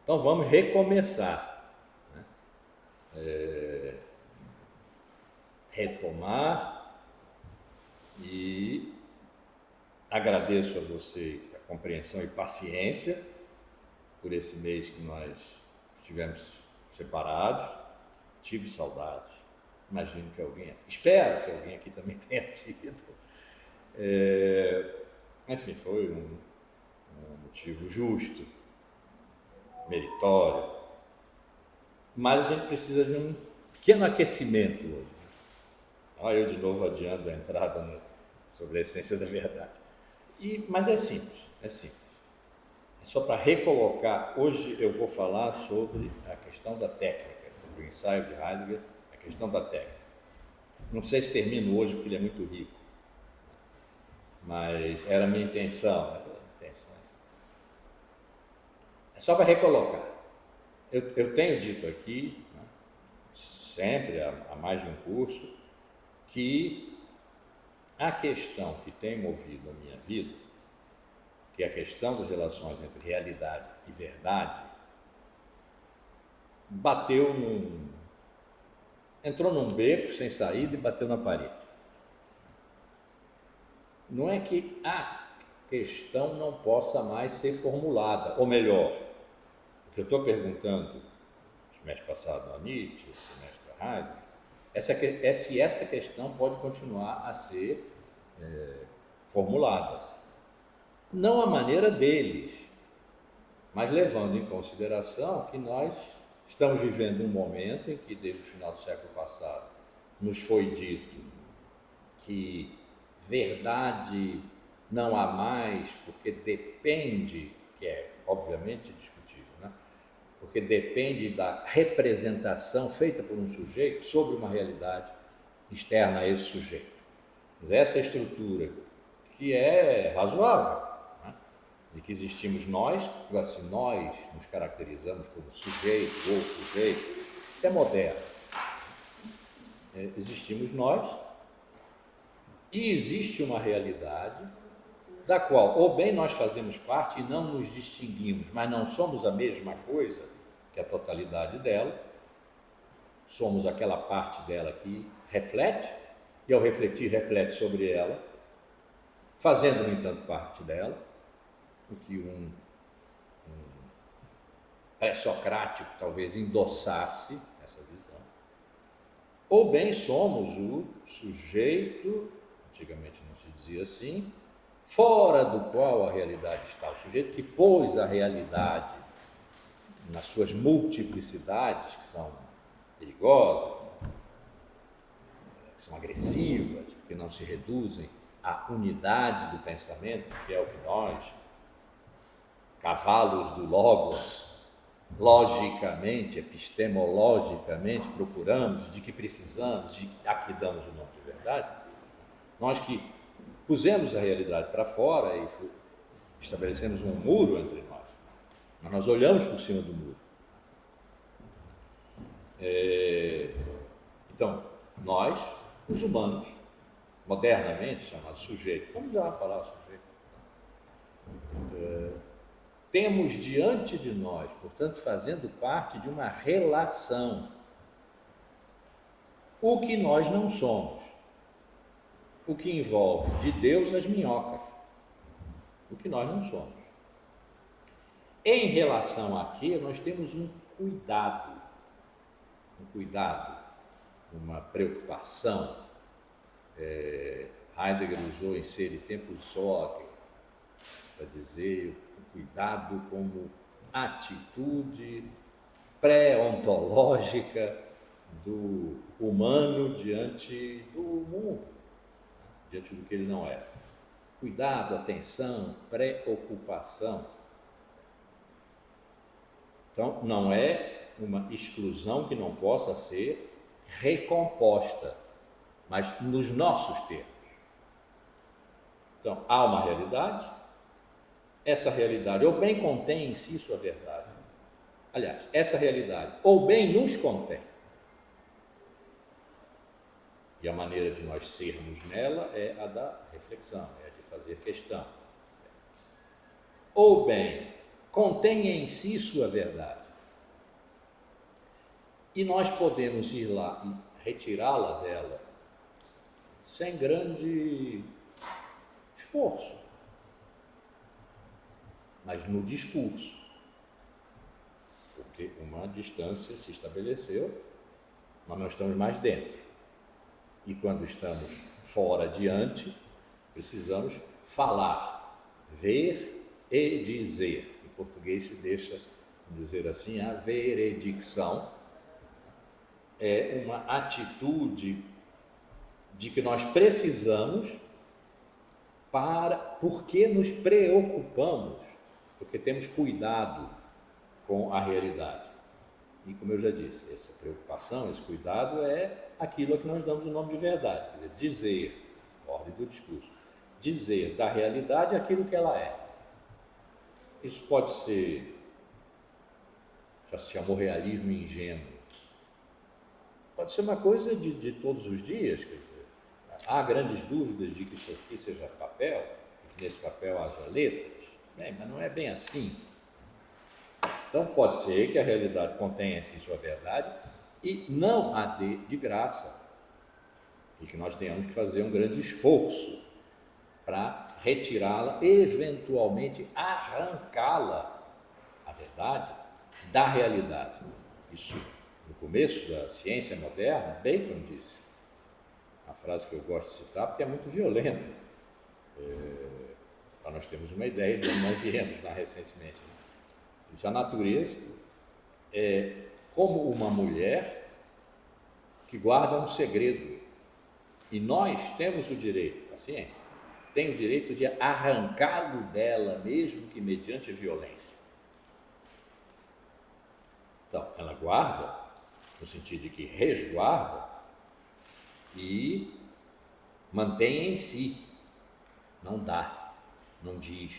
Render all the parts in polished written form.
Então vamos recomeçar, né? Retomar, e agradeço a vocês a compreensão e paciência por esse mês que nós estivemos separados. Tive saudades, imagino que alguém, espero que alguém aqui também tenha tido. Enfim, foi um motivo justo, meritório, mas a gente precisa de um pequeno aquecimento hoje. Olha, eu de novo adiando a entrada sobre a essência da verdade. Mas é simples, é simples. É só para recolocar. Hoje eu vou falar sobre a questão da técnica, do ensaio de Heidegger, a questão da técnica. Não sei se termino hoje porque ele é muito rico, mas era a minha intenção. É só para recolocar. Eu tenho dito aqui, né, sempre, há mais de um curso, que a questão que tem movido a minha vida, que é a questão das relações entre realidade e verdade, entrou num beco sem saída e bateu na parede. Não é que a questão não possa mais ser formulada, ou melhor, o que eu estou perguntando semestre passado a Nietzsche, semestre a Heidegger, é se essa questão pode continuar a ser formulada. Não à maneira deles, mas levando em consideração que nós estamos vivendo um momento em que, desde o final do século passado, nos foi dito que verdade não há mais, porque depende, que é obviamente discutível, né? Porque depende da representação feita por um sujeito sobre uma realidade externa a esse sujeito. Mas essa estrutura, que é razoável, né? De que existimos nós, agora se nós nos caracterizamos como sujeito ou sujeito, isso é moderno. Existimos nós e existe uma realidade da qual ou bem nós fazemos parte e não nos distinguimos, mas não somos a mesma coisa que a totalidade dela, somos aquela parte dela que reflete, e ao refletir, reflete sobre ela, fazendo, no entanto, parte dela, o que um pré-socrático talvez endossasse essa visão. Ou bem somos o sujeito, antigamente não se dizia assim, fora do qual a realidade está, o sujeito que pôs a realidade nas suas multiplicidades, que são perigosas, que são agressivas, que não se reduzem à unidade do pensamento, que é o que nós, cavalos do Logos, logicamente, epistemologicamente procuramos, de que precisamos, a que damos o nome de verdade, nós que pusemos a realidade para fora e estabelecemos um muro entre nós, mas nós olhamos por cima do muro. Então, nós, os humanos, modernamente chamados sujeitos, vamos usar a palavra sujeito, temos diante de nós, portanto, fazendo parte de uma relação, o que nós não somos, o que envolve de Deus as minhocas, o que nós não somos. Em relação a que nós temos um cuidado, uma preocupação. Heidegger usou em Ser e Tempo Sorge para dizer o cuidado como atitude pré-ontológica do humano diante do mundo, diante do que ele não é. Cuidado, atenção, preocupação. Então, não é uma exclusão que não possa ser recomposta, mas nos nossos termos. Então, há uma realidade, essa realidade ou bem contém em si sua verdade. Aliás, essa realidade ou bem nos contém. E a maneira de nós sermos nela é a da reflexão, é a de fazer questão. Ou bem contém em si sua verdade. E nós podemos ir lá e retirá-la dela sem grande esforço, mas no discurso, porque uma distância se estabeleceu, mas nós estamos mais dentro. E quando estamos fora, diante, precisamos falar, ver e dizer. Em português se deixa dizer assim, a veredicção é uma atitude de que nós precisamos porque nos preocupamos, porque temos cuidado com a realidade. E como eu já disse, essa preocupação, esse cuidado é aquilo a que nós damos o nome de verdade, quer dizer, ordem do discurso, dizer da realidade aquilo que ela é. Isso pode ser, já se chamou realismo ingênuo, pode ser uma coisa de todos os dias, quer dizer, há grandes dúvidas de que isso aqui seja papel, que nesse papel haja letras, mas não é bem assim. Então pode ser que a realidade contenha em si sua verdade e não a dê de graça, e que nós tenhamos que fazer um grande esforço para retirá-la, eventualmente arrancá-la, a verdade, da realidade. Isso, no começo da ciência moderna, Bacon disse, uma frase que eu gosto de citar porque é muito violenta, para nós termos uma ideia de onde nós viemos mais recentemente. Diz, a natureza é como uma mulher que guarda um segredo, e nós temos o direito, a ciência, tem o direito de arrancá-lo dela, mesmo que mediante violência. Então, ela guarda, no sentido de que resguarda e mantém em si, não dá, não diz,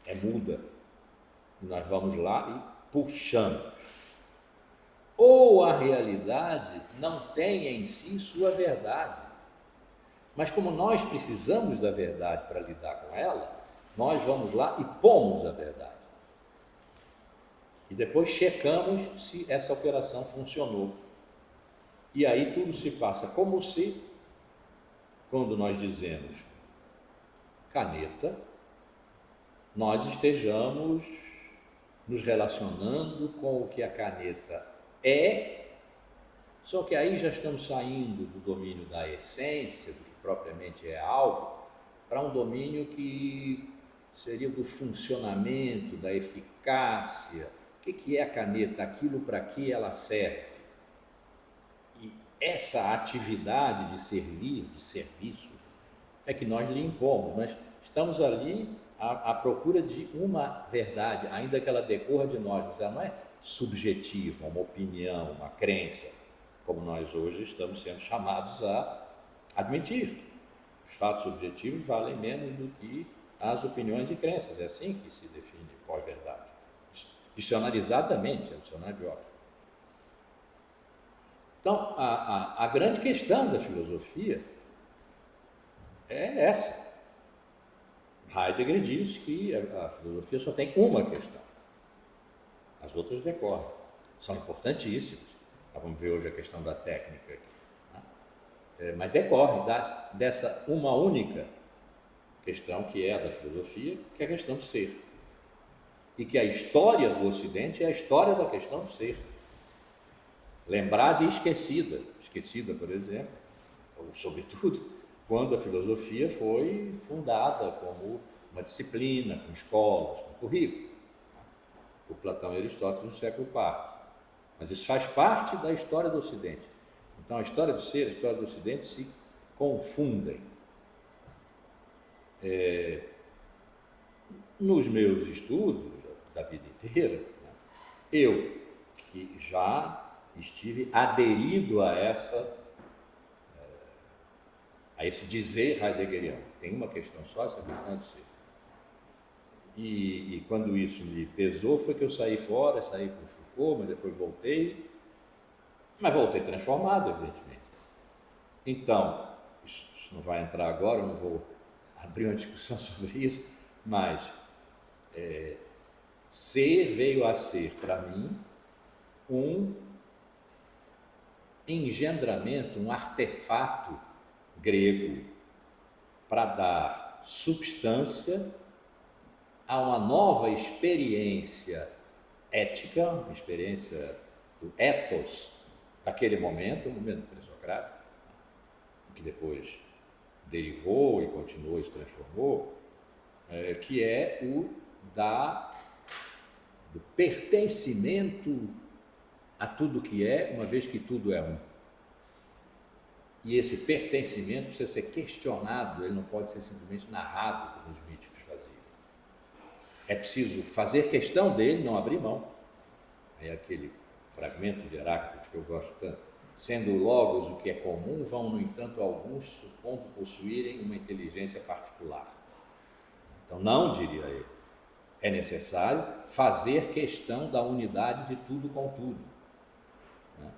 é muda. E nós vamos lá e puxamos. Ou a realidade não tem em si sua verdade, mas como nós precisamos da verdade para lidar com ela, nós vamos lá e pomos a verdade. E depois checamos se essa operação funcionou. E aí tudo se passa como se, quando nós dizemos caneta, nós estejamos nos relacionando com o que a caneta é, só que aí já estamos saindo do domínio da essência, do que propriamente é algo, para um domínio que seria do funcionamento, da eficácia. O que é a caneta? Aquilo para que ela serve. E essa atividade de servir, de serviço, é que nós lhe impomos, mas estamos ali à procura de uma verdade, ainda que ela decorra de nós, mas ela não é subjetiva, uma opinião, uma crença, como nós hoje estamos sendo chamados a admitir. Os fatos objetivos valem menos do que as opiniões e crenças, é assim que se define pós-verdade. Dicionarizadamente, é o dicionário de Oxford. Então, a grande questão da filosofia é essa. Heidegger diz que a filosofia só tem uma questão. As outras decorrem. São importantíssimas. Vamos ver hoje a questão da técnica aqui. Mas decorre dessa uma única questão que é a da filosofia, que é a questão de ser. E que a história do Ocidente é a história da questão de ser. Lembrada e esquecida. Esquecida, por exemplo, ou sobretudo, quando a filosofia foi fundada como uma disciplina, com escolas, com currículo, por Platão e Aristóteles no século IV. Mas isso faz parte da história do Ocidente. Então, a história do ser e a história do Ocidente se confundem. Nos meus estudos da vida inteira, eu que já estive aderido a esse dizer heideggeriano, tem uma questão só, essa questão de ser. E quando isso me pesou, foi que eu saí fora, saí para o Foucault, mas depois voltei, mas voltei transformado, evidentemente. Então, isso não vai entrar agora, eu não vou abrir uma discussão sobre isso, mas Ser veio a ser, para mim, um engendramento, um artefato grego para dar substância a uma nova experiência ética, uma experiência do ethos daquele momento, o momento pré-socrático, que depois derivou e continuou e se transformou, que é o do pertencimento a tudo que é, uma vez que tudo é um. E esse pertencimento precisa ser questionado, ele não pode ser simplesmente narrado, como os míticos faziam. É preciso fazer questão dele, não abrir mão. É aquele fragmento de Heráclito que eu gosto tanto. Sendo logos o que é comum, vão, no entanto, alguns supondo possuírem uma inteligência particular. Então, não, diria ele, é necessário fazer questão da unidade de tudo com tudo. Né?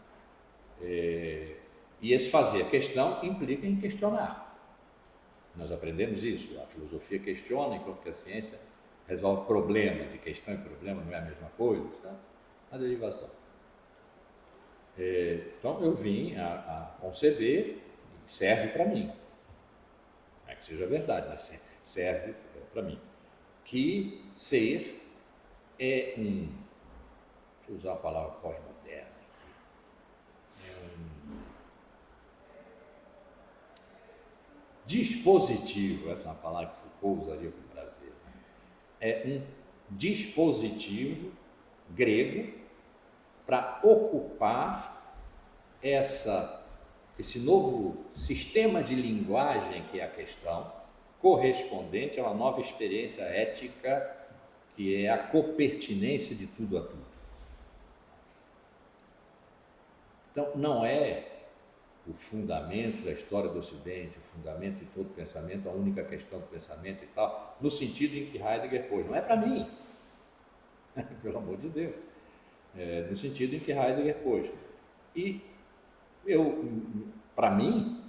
E esse fazer questão implica em questionar. Nós aprendemos isso. A filosofia questiona, enquanto que a ciência resolve problemas, e questão e problema não é a mesma coisa, tá? A derivação. Então, eu vim a conceber, e serve para mim. Não é que seja verdade, mas serve para mim. Que ser é deixa eu usar a palavra pós-moderna aqui, dispositivo, essa é uma palavra que Foucault usaria com prazer, é um dispositivo grego para ocupar esse novo sistema de linguagem que é a questão, correspondente a uma nova experiência ética que é a copertinência de tudo a tudo. Então, não é o fundamento da história do Ocidente, o fundamento de todo pensamento, a única questão do pensamento e tal, no sentido em que Heidegger pôs. Não é para mim, pelo amor de Deus. No sentido em que Heidegger pôs. E para mim,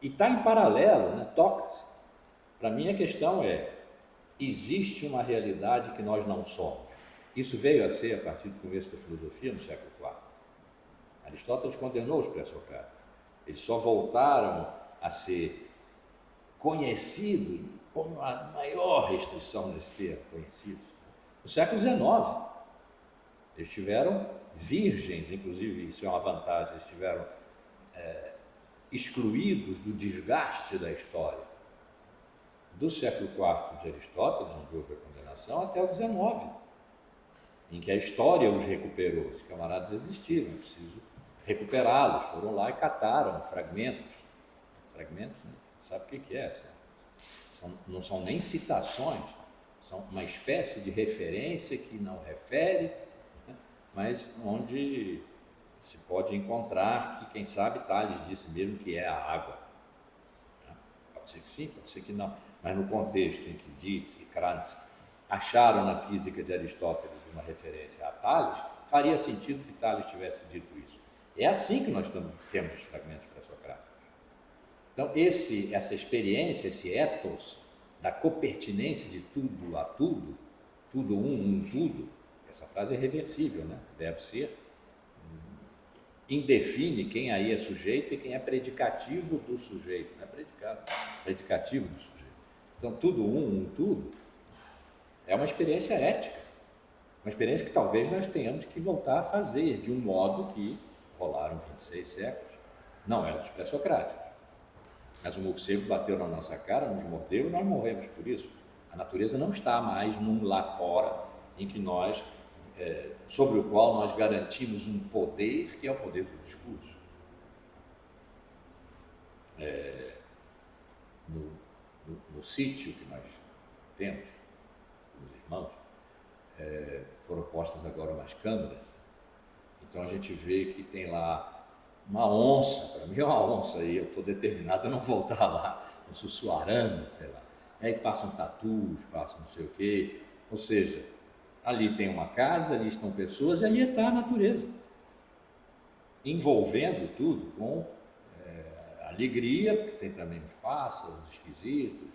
e está em paralelo, né, toca-se. Para mim a questão existe uma realidade que nós não somos. Isso veio a ser a partir do começo da filosofia no século IV. Aristóteles condenou os pré-socráticos. Eles só voltaram a ser conhecidos, com a maior restrição nesse termo, conhecidos, no século XIX. Eles tiveram virgens, inclusive isso é uma vantagem, eles tiveram excluídos do desgaste da história. Do século IV de Aristóteles, onde houve a condenação, até o XIX, em que a história os recuperou. Os camaradas existiram, é preciso recuperá-los. Foram lá e cataram fragmentos. Fragmentos, né? Sabe o que é? Não são nem citações, são uma espécie de referência que não refere, né? Mas onde se pode encontrar que, quem sabe, Tales disse mesmo que é a água. Pode ser que sim, pode ser que não. Mas no contexto em que Dietz e Krantz acharam na física de Aristóteles uma referência a Tales, faria sentido que Tales tivesse dito isso. É assim que nós temos os fragmentos pré-socráticos. Então, essa experiência, esse ethos da copertinência de tudo a tudo, tudo um tudo, essa frase é reversível, né? Deve ser, indefine quem aí é sujeito e quem é predicativo do sujeito, não é predicado, predicativo do sujeito. Então, tudo tudo, é uma experiência ética, uma experiência que talvez nós tenhamos que voltar a fazer de um modo que rolaram 26 séculos, não é dos pré-socráticos. Mas o morcego bateu na nossa cara, nos mordeu e nós morremos por isso. A natureza não está mais num lá fora em que nós, sobre o qual nós garantimos um poder que é o poder do discurso. No sítio que nós temos, os irmãos, foram postas agora umas câmeras, então a gente vê que tem lá uma onça, para mim é uma onça, e eu estou determinado a não voltar lá, uma sussuarana, sei lá. Aí passam tatus, passam não sei o quê, ou seja, ali tem uma casa, ali estão pessoas e ali está a natureza, envolvendo tudo com alegria, porque tem também os pássaros esquisitos,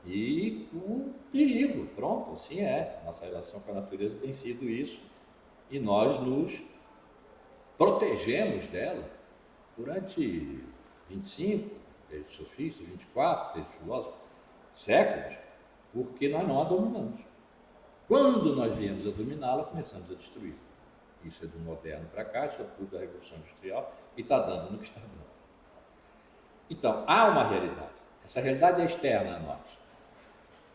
e com perigo. Pronto, assim é. Nossa relação com a natureza tem sido isso e nós nos protegemos dela durante 25, desde os sofistas, 24, desde os filósofos, séculos, porque nós não a dominamos. Quando nós viemos a dominá-la, começamos a destruir. Isso é do moderno para cá, isso é tudo da Revolução Industrial, e está dando no que está dando. Então, há uma realidade. Essa realidade é externa a nós.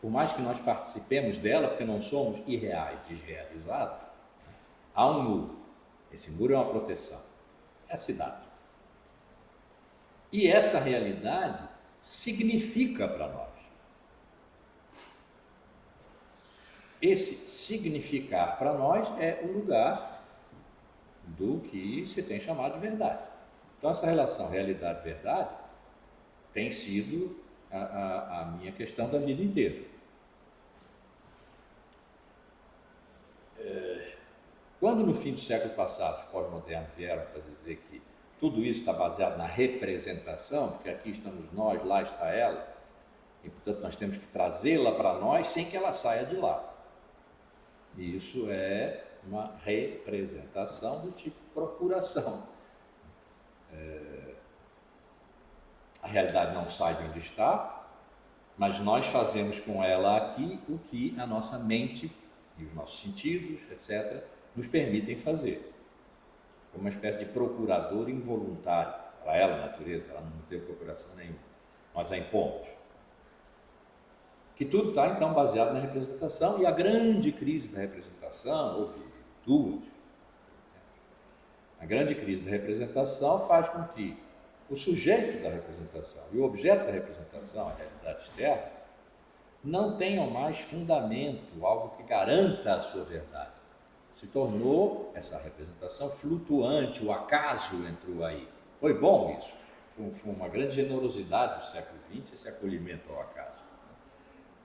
Por mais que nós participemos dela, porque não somos irreais, desrealizados, há um muro. Esse muro é uma proteção. É a cidade. E essa realidade significa para nós. Esse significar para nós é o lugar do que se tem chamado de verdade. Então, essa relação realidade-verdade tem sido a minha questão da vida inteira. Quando no fim do século passado os pós-modernos vieram para dizer que tudo isso está baseado na representação, porque aqui estamos nós, lá está ela, e portanto nós temos que trazê-la para nós sem que ela saia de lá. E isso é uma representação do tipo procuração. A realidade não sai de onde está, mas nós fazemos com ela aqui o que a nossa mente e os nossos sentidos, etc., nos permitem fazer. Como uma espécie de procurador involuntário. Para ela, a natureza, ela não tem procuração nenhuma. Nós a impomos. Que tudo está, então, baseado na representação, e a grande crise da representação, houve duas. A grande crise da representação faz com que o sujeito da representação e o objeto da representação, a realidade externa, não tenham mais fundamento, algo que garanta a sua verdade. Se tornou essa representação flutuante, o acaso entrou aí. Foi bom isso, foi uma grande generosidade do século XX, esse acolhimento ao acaso.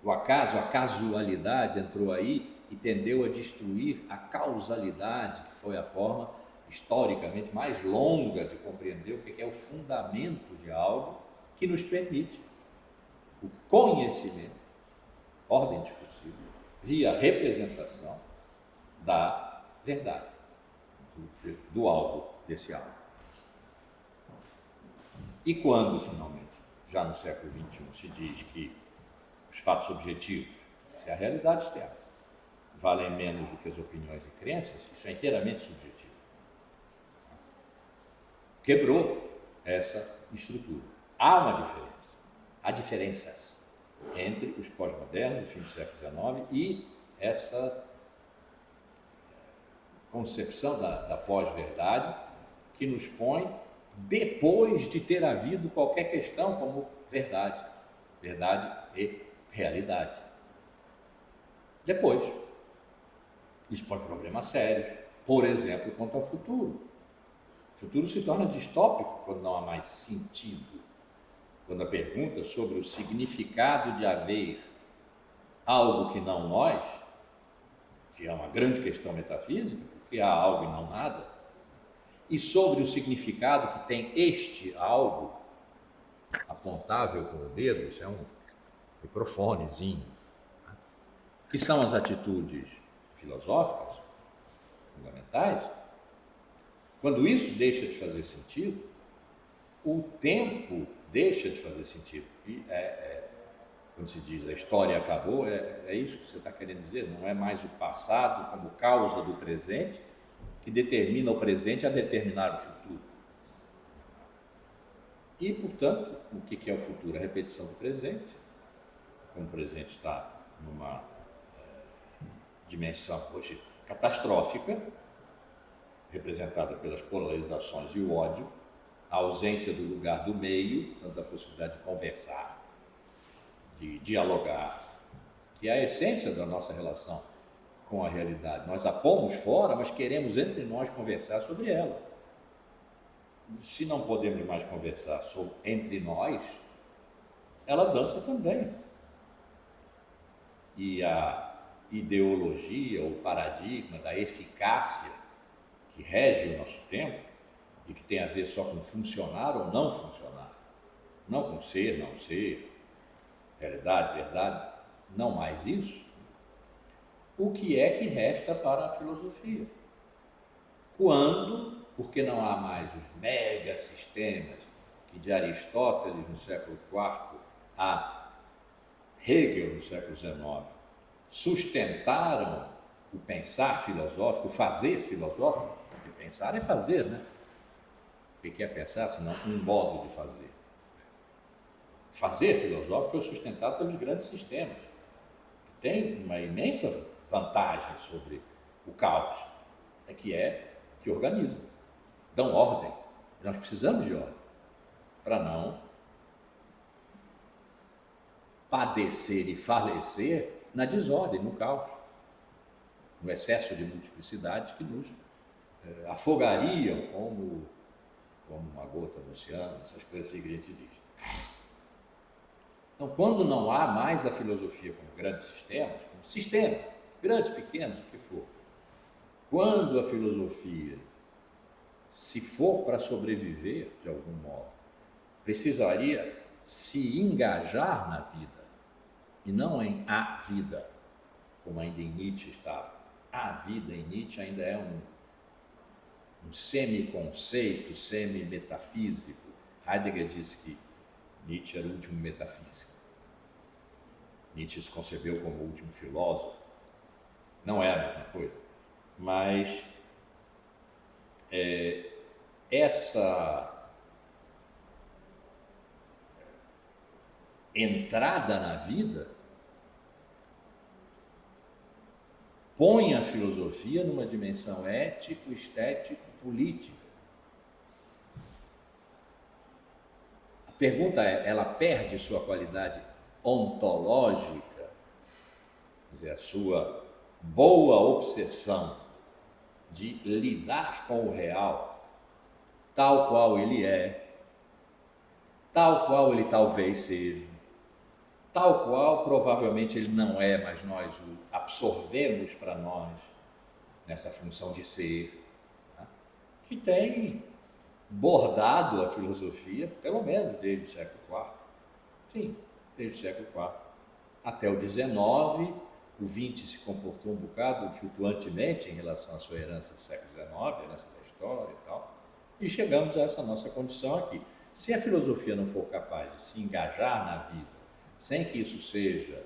O acaso, a casualidade entrou aí e tendeu a destruir a causalidade, que foi a forma historicamente mais longa de compreender o que é o fundamento de algo que nos permite o conhecimento, ordem discursível, via representação da verdade, do algo, desse algo. E quando, finalmente, já no século XXI, se diz que os fatos objetivos, se a realidade externa, valem menos do que as opiniões e crenças, isso é inteiramente subjetivo. Quebrou essa estrutura. Há uma diferença, há diferenças entre os pós-modernos do fim do século XIX e essa concepção da pós-verdade que nos põe depois de ter havido qualquer questão como verdade e realidade. Depois, isso põe problemas sérios, por exemplo, quanto ao futuro. O futuro se torna distópico quando não há mais sentido. Quando a pergunta sobre o significado de haver algo que não nós, que é uma grande questão metafísica, porque há algo e não nada, e sobre o significado que tem este algo, apontável com o dedo, isso é um microfonezinho, que são as atitudes filosóficas fundamentais. Quando isso deixa de fazer sentido, o tempo deixa de fazer sentido. E quando se diz a história acabou, é isso que você está querendo dizer. Não é mais o passado como causa do presente que determina o presente a determinar o futuro. E, portanto, o que é o futuro? A repetição do presente. Como o presente está numa dimensão hoje catastrófica, representada pelas polarizações e o ódio, a ausência do lugar do meio, tanto a possibilidade de conversar, de dialogar, que é a essência da nossa relação com a realidade. Nós a pomos fora, mas queremos entre nós conversar sobre ela. Se não podemos mais conversar entre nós, ela dança também. E a ideologia, o paradigma da eficácia que rege o nosso tempo e que tem a ver só com funcionar ou não funcionar, não com ser, não ser, realidade, verdade, não mais isso, o que é que resta para a filosofia? Quando, porque não há mais os mega sistemas que de Aristóteles no século IV a Hegel no século XIX sustentaram o pensar filosófico, o fazer filosófico, porque pensar é fazer, né? O que é pensar, senão um modo de fazer? Fazer filosófico foi sustentado pelos grandes sistemas, que tem uma imensa vantagem sobre o caos, que organizam, dão ordem. Nós precisamos de ordem para não padecer e falecer na desordem, no caos, no excesso de multiplicidade que nos afogariam como uma gota no oceano, essas coisas assim que a gente diz. Então, quando não há mais a filosofia como grandes sistemas, grandes, pequenos, o que for, quando a filosofia, se for para sobreviver de algum modo, precisaria se engajar na vida, e não em a vida, como ainda em Nietzsche estava. A vida em Nietzsche ainda é um semi-conceito, semi-metafísico. Heidegger disse que Nietzsche era o último metafísico. Nietzsche se concebeu como o último filósofo. Não é a mesma coisa. Mas essa entrada na vida põe a filosofia numa dimensão ético, estético, política. A pergunta é, ela perde sua qualidade ontológica, quer dizer, a sua boa obsessão de lidar com o real, tal qual ele é, tal qual ele talvez seja, tal qual provavelmente ele não é, mas nós o absorvemos para nós nessa função de ser, né? Que tem bordado a filosofia, pelo menos desde o século IV. Sim, desde o século IV. Até o XIX, o XX se comportou um bocado flutuantemente em relação à sua herança do século XIX, herança da história e tal, e chegamos a essa nossa condição aqui. Se a filosofia não for capaz de se engajar na vida, sem que isso seja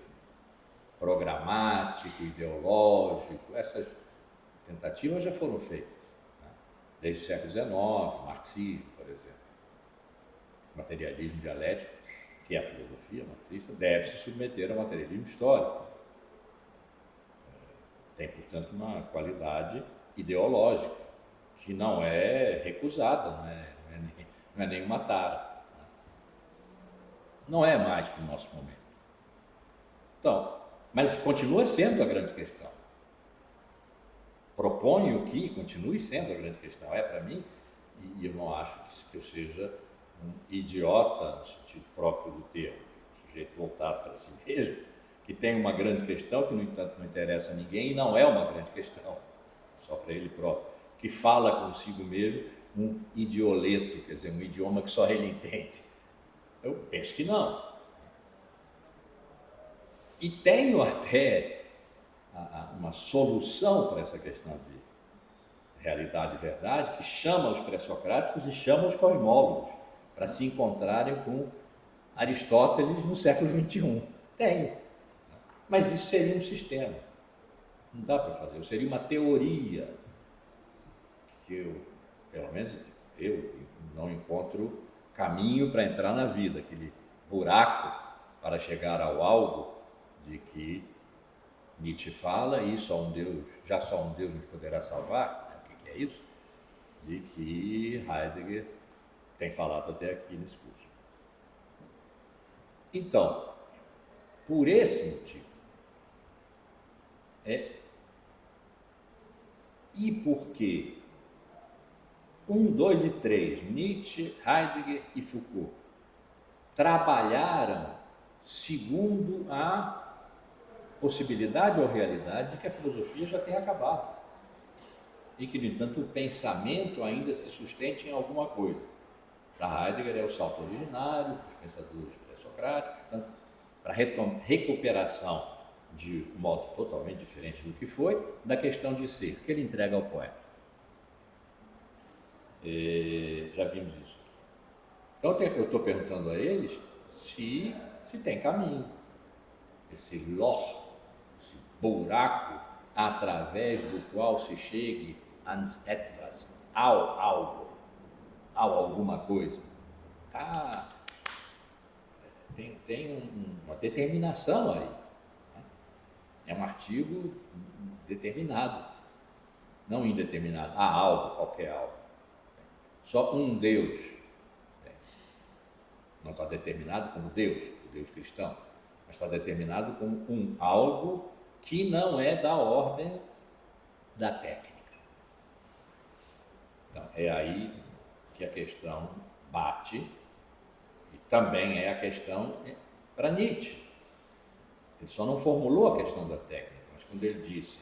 programático, ideológico, essas tentativas já foram feitas, né? Desde o século XIX, marxismo, por exemplo. Materialismo dialético, que é a filosofia marxista, deve se submeter ao materialismo histórico. Tem, portanto, uma qualidade ideológica que não é recusada, não é nenhuma tara. Não é mais para o nosso momento. Então, mas continua sendo a grande questão. Proponho que continue sendo a grande questão. É para mim, e eu não acho que eu seja um idiota no sentido próprio do termo, um sujeito voltado para si mesmo, que tem uma grande questão que, no entanto, não interessa a ninguém e não é uma grande questão, só para ele próprio, que fala consigo mesmo um idioleto, quer dizer, um idioma que só ele entende. Eu penso que não. E tenho até uma solução para essa questão de realidade e verdade, que chama os pré-socráticos e chama os cosmólogos para se encontrarem com Aristóteles no século XXI. Tenho. Mas isso seria um sistema. Não dá para fazer. Seria uma teoria que pelo menos eu não encontro caminho para entrar na vida, aquele buraco para chegar ao algo de que Nietzsche fala, e só um Deus nos poderá salvar, né? O que é isso? De que Heidegger tem falado até aqui nesse curso. Então, por esse motivo, e porque 1, 2 e 3, Nietzsche, Heidegger e Foucault, trabalharam segundo a possibilidade ou realidade de que a filosofia já tenha acabado e que, no entanto, o pensamento ainda se sustente em alguma coisa. Para Heidegger é o salto originário, para os pensadores pré-socráticos, portanto, para recuperação de um modo totalmente diferente do que foi, da questão de ser, que ele entrega ao poeta. Já vimos isso. Então eu estou perguntando a eles se tem caminho, esse loch, esse buraco através do qual se chegue ans etwas, ao algo, ao alguma coisa. Tá, tem uma determinação aí. Né? É um artigo determinado, não indeterminado. Há algo, qualquer algo. Só um Deus. Não está determinado como Deus, o Deus cristão, mas está determinado como um algo que não é da ordem da técnica. Então, é aí que a questão bate, e também é a questão para Nietzsche. Ele só não formulou a questão da técnica, mas quando ele disse: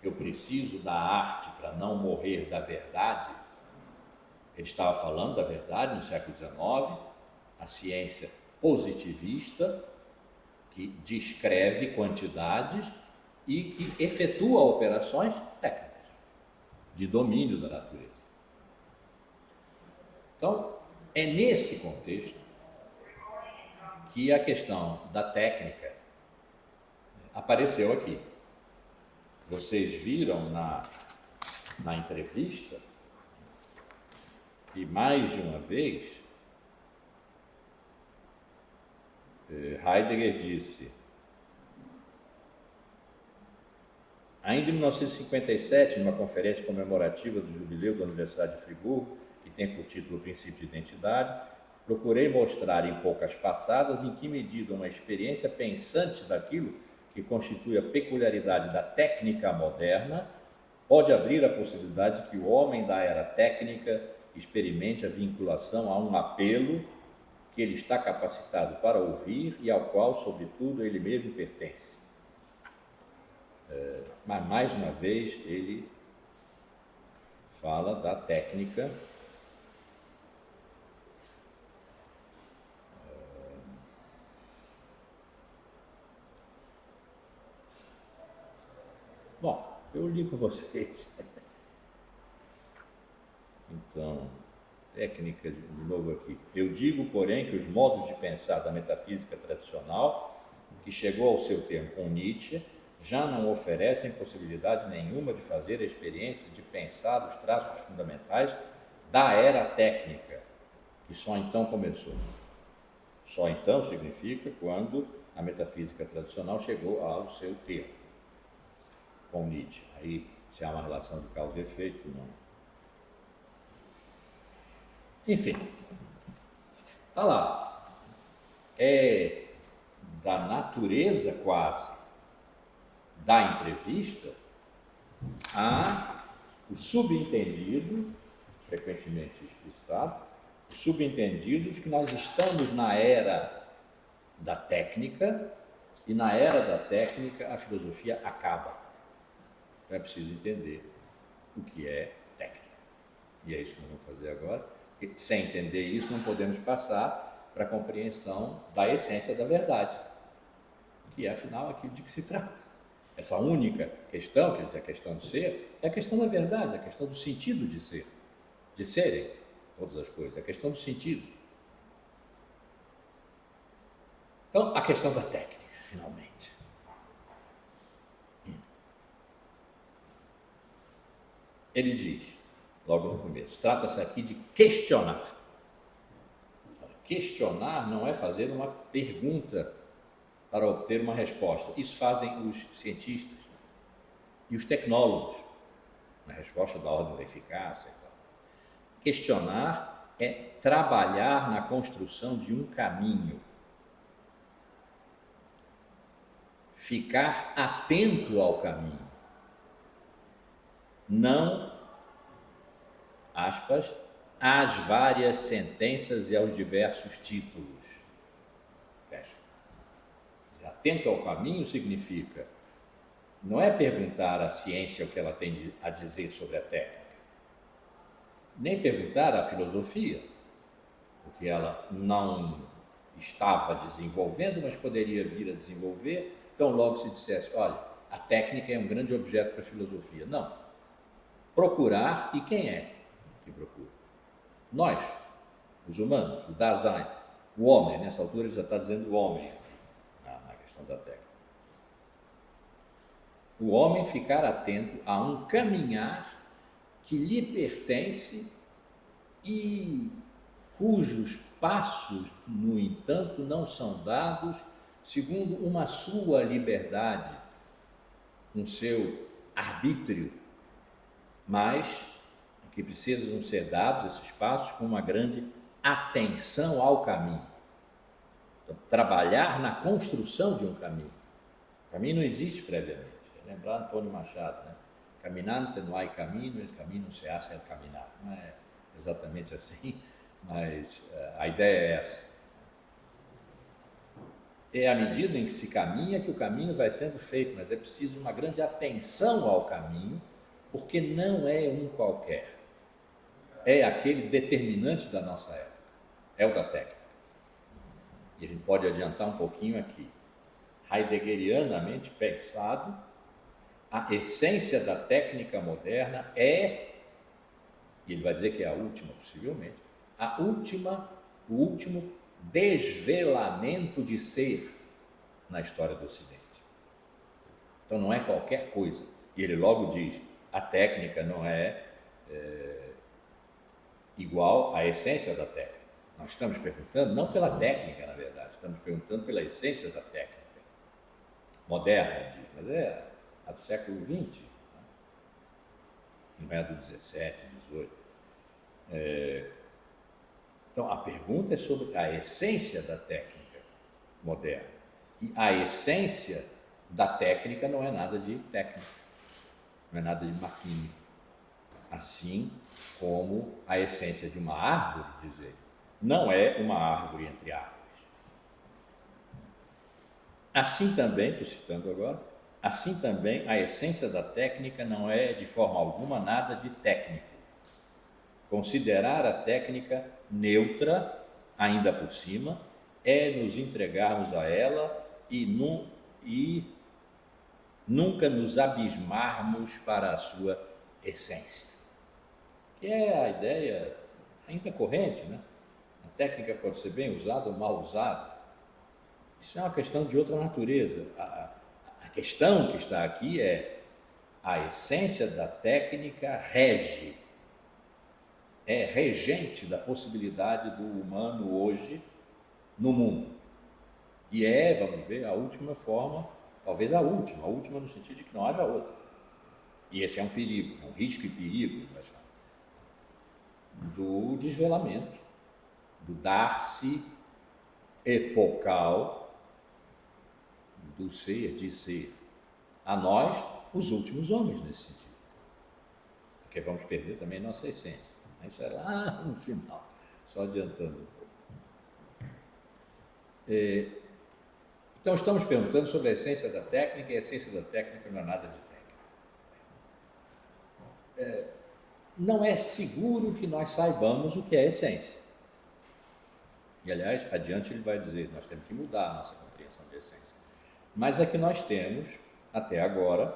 eu preciso da arte para não morrer da verdade, ele estava falando da verdade no século XIX, a ciência positivista, que descreve quantidades e que efetua operações técnicas de domínio da natureza. Então, é nesse contexto que a questão da técnica apareceu aqui. Vocês viram na entrevista que mais de uma vez Heidegger disse: ainda em 1957, numa conferência comemorativa do jubileu da Universidade de Friburgo, que tem por título o Princípio de Identidade, procurei mostrar em poucas passadas em que medida uma experiência pensante daquilo que constitui a peculiaridade da técnica moderna pode abrir a possibilidade que o homem da era técnica experimente a vinculação a um apelo que ele está capacitado para ouvir e ao qual, sobretudo, ele mesmo pertence. Mas, mais uma vez, ele fala da técnica Bom, eu li com vocês. Então, técnica de novo aqui. Eu digo, porém, que os modos de pensar da metafísica tradicional, que chegou ao seu termo com Nietzsche, já não oferecem possibilidade nenhuma de fazer a experiência de pensar os traços fundamentais da era técnica, que só então começou. Só então significa quando a metafísica tradicional chegou ao seu termo, com Nietzsche. Aí, se há uma relação de causa e efeito, não. Enfim, está lá. É da natureza quase da entrevista o subentendido, frequentemente explicitado, o subentendido de que nós estamos na era da técnica e na era da técnica a filosofia acaba. Então é preciso entender o que é técnica. E é isso que nós vamos fazer agora. Porque, sem entender isso, não podemos passar para a compreensão da essência da verdade, que é, afinal, aquilo de que se trata. Essa única questão, quer dizer, a questão do ser, é a questão da verdade, a questão do sentido de ser, de serem todas as coisas, a questão do sentido. Então, a questão da técnica, finalmente. Ele diz, logo no começo, trata-se aqui de questionar. Questionar não é fazer uma pergunta para obter uma resposta. Isso fazem os cientistas e os tecnólogos, na resposta da ordem da eficácia e tal. Questionar é trabalhar na construção de um caminho. Ficar atento ao caminho. Não, aspas, às várias sentenças e aos diversos títulos. Fecha. Atento ao caminho significa, não é perguntar à ciência o que ela tem a dizer sobre a técnica, nem perguntar à filosofia o que ela não estava desenvolvendo, mas poderia vir a desenvolver. Então, logo se dissesse, olha, a técnica é um grande objeto para a filosofia. Não. Procurar, e quem é que procura? Nós, os humanos, o Dasein, o homem. Nessa altura ele já está dizendo o homem na questão da técnica. O homem ficar atento a um caminhar que lhe pertence e cujos passos, no entanto, não são dados segundo uma sua liberdade, um seu arbítrio, mas que precisam ser dados esses passos com uma grande atenção ao caminho. Então, trabalhar na construção de um caminho. O caminho não existe previamente. Lembrar Antônio Machado, né? Caminante no hay camino, el camino se hace al caminar. Não é exatamente assim, mas a ideia é essa. É à medida em que se caminha que o caminho vai sendo feito, mas é preciso uma grande atenção ao caminho, porque não é um qualquer. É aquele determinante da nossa época, é o da técnica. E a gente pode adiantar um pouquinho aqui. Heideggerianamente pensado, a essência da técnica moderna é, e ele vai dizer que é a última, possivelmente, o último desvelamento de ser na história do Ocidente. Então não é qualquer coisa. E ele logo diz, a técnica não é igual à essência da técnica. Nós estamos perguntando não pela técnica, na verdade, estamos perguntando pela essência da técnica moderna, mas é a do século XX, né? Não é a do 17, 18. Então, a pergunta é sobre a essência da técnica moderna. E a essência da técnica não é nada de técnica, não é nada de maquínica. Assim como a essência de uma árvore, dizer, não é uma árvore entre árvores. Assim também, estou citando agora, assim também a essência da técnica não é de forma alguma nada de técnico. Considerar a técnica neutra, ainda por cima, é nos entregarmos a ela e nunca nos abismarmos para a sua essência. Que é a ideia ainda corrente, né? A técnica pode ser bem usada ou mal usada. Isso é uma questão de outra natureza. A questão que está aqui é a essência da técnica é regente da possibilidade do humano hoje no mundo. E vamos ver, a última forma, talvez a última no sentido de que não haja outra. E esse é um perigo, um risco e perigo do desvelamento, do dar-se epocal do ser, de ser, a nós, os últimos homens nesse sentido. Porque vamos perder também nossa essência. Isso é lá no final, só adiantando um pouco. Então, estamos perguntando sobre a essência da técnica, e a essência da técnica não é nada de técnica. Não é seguro que nós saibamos o que é a essência. E, aliás, adiante ele vai dizer, nós temos que mudar a nossa compreensão de essência. Mas a que nós temos, até agora,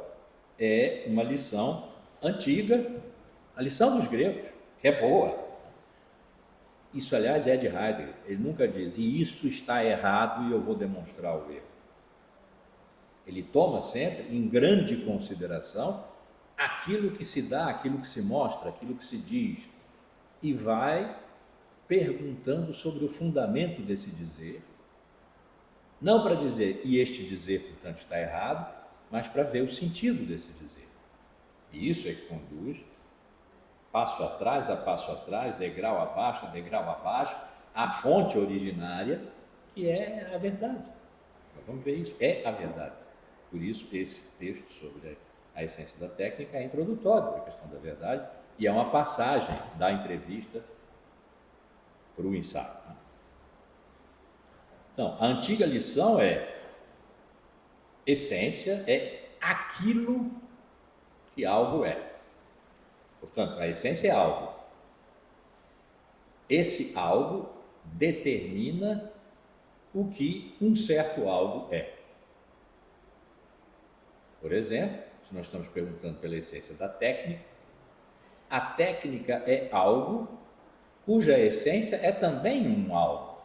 é uma lição antiga, a lição dos gregos, que é boa. Isso, aliás, é de Heidegger. Ele nunca diz, e isso está errado e eu vou demonstrar o erro. Ele toma sempre em grande consideração aquilo que se dá, aquilo que se mostra, aquilo que se diz, e vai perguntando sobre o fundamento desse dizer, não para dizer, e este dizer, portanto, está errado, mas para ver o sentido desse dizer. E isso é que conduz, passo atrás, degrau abaixo, a fonte originária, que é a verdade. Nós vamos ver isso, é a verdade. Por isso, esse texto sobre a essência da técnica é introdutório para a questão da verdade, e é uma passagem da entrevista para o ensaio. Então, a antiga lição é: essência é aquilo que algo é. Portanto, a essência é algo. Esse algo determina o que um certo algo é. Por exemplo, se nós estamos perguntando pela essência da técnica, a técnica é algo cuja essência é também um algo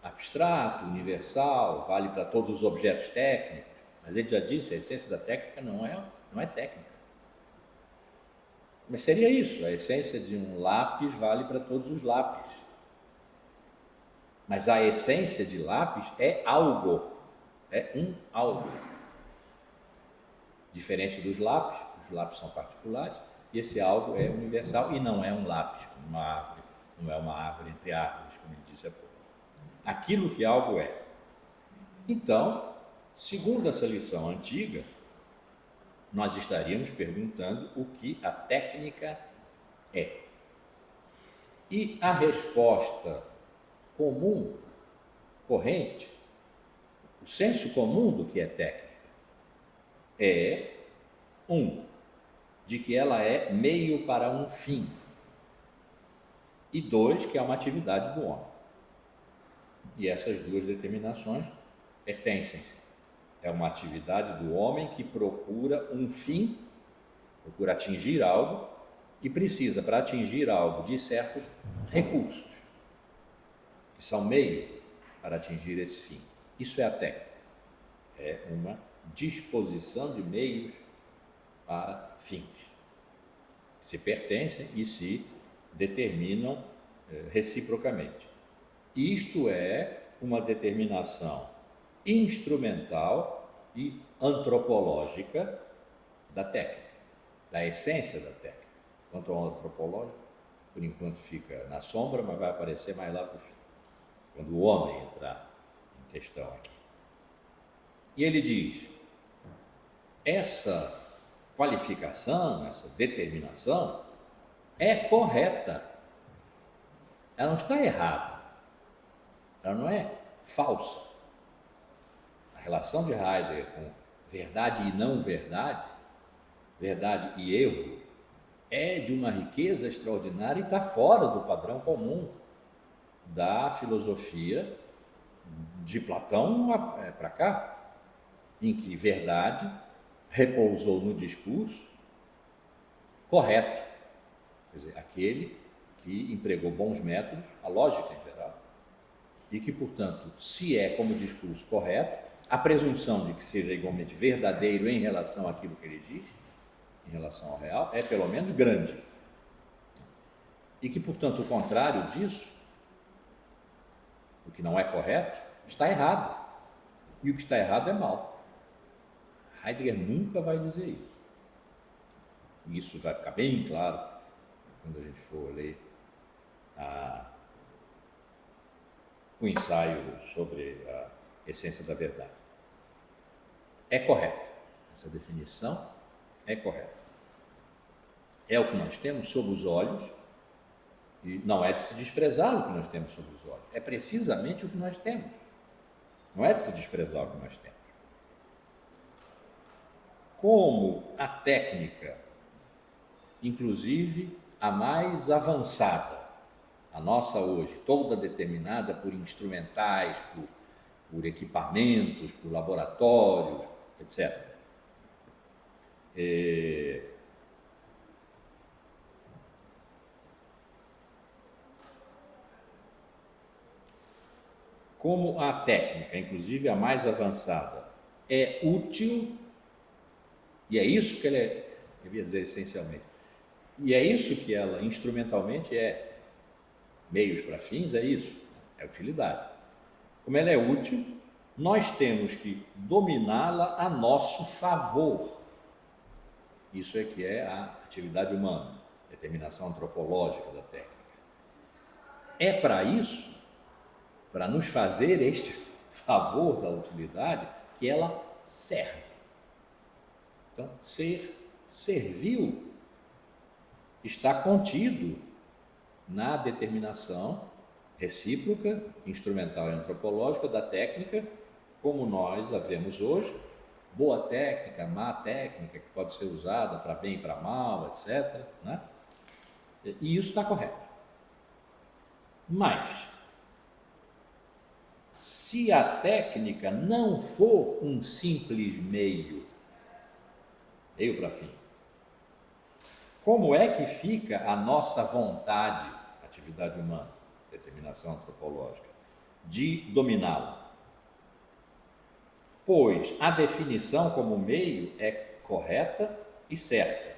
abstrato, universal, vale para todos os objetos técnicos, mas ele já disse, a essência da técnica não é técnica. Mas seria isso, a essência de um lápis vale para todos os lápis. Mas a essência de lápis é algo, é um algo. Diferente dos lápis, os lápis são particulares, e esse algo é universal e não é um lápis, uma árvore, não é uma árvore entre árvores, como ele disse há pouco. Aquilo que algo é. Então, segundo essa lição antiga, nós estaríamos perguntando o que a técnica é. E a resposta comum, corrente, o senso comum do que é técnica, é de que ela é meio para um fim, e 2, que é uma atividade do homem. E essas duas determinações pertencem-se. É uma atividade do homem que procura um fim, procura atingir algo, e precisa, para atingir algo, de certos recursos, que são meio para atingir esse fim. Isso é a técnica. É uma disposição de meios para fins, que se pertencem e se determinam reciprocamente. Isto é uma determinação instrumental e antropológica da técnica, da essência da técnica. Quanto ao antropológico, por enquanto fica na sombra, mas vai aparecer mais lá para o fim, quando o homem entrar em questão aqui. E ele diz, essa qualificação, essa determinação é correta, ela não está errada, ela não é falsa. A relação de Heidegger com verdade e não verdade, verdade e erro, é de uma riqueza extraordinária e está fora do padrão comum da filosofia de Platão para cá, em que verdade repousou no discurso correto, quer dizer, aquele que empregou bons métodos, a lógica em geral, e que, portanto, se é como discurso correto, a presunção de que seja igualmente verdadeiro em relação àquilo que ele diz, em relação ao real, é pelo menos grande. E que, portanto, o contrário disso, o que não é correto, está errado. E o que está errado é mal. Heidegger nunca vai dizer isso. E isso vai ficar bem claro quando a gente for ler o ensaio sobre a essência da verdade. É correto. Essa definição é correta. É o que nós temos sob os olhos, e não é de se desprezar o que nós temos sob os olhos. É precisamente o que nós temos. Não é de se desprezar o que nós temos. Como a técnica, inclusive a mais avançada, a nossa hoje, toda determinada por instrumentais, por equipamentos, por laboratórios, etc. Como a técnica, inclusive a mais avançada, é útil, e é isso que ela é, eu ia dizer essencialmente, e é isso que ela instrumentalmente é, meios para fins, é isso, é utilidade. Como ela é útil, nós temos que dominá-la a nosso favor. Isso é que é a atividade humana, determinação antropológica da técnica. É para isso, para nos fazer este favor da utilidade, que ela serve. Então, ser servil está contido na determinação recíproca, instrumental e antropológica da técnica, como nós a vemos hoje, boa técnica, má técnica, que pode ser usada para bem e para mal, etc. Né? E isso está correto. Mas se a técnica não for um simples meio para fim, como é que fica a nossa vontade, atividade humana, determinação antropológica, de dominá-la? Pois a definição como meio é correta e certa,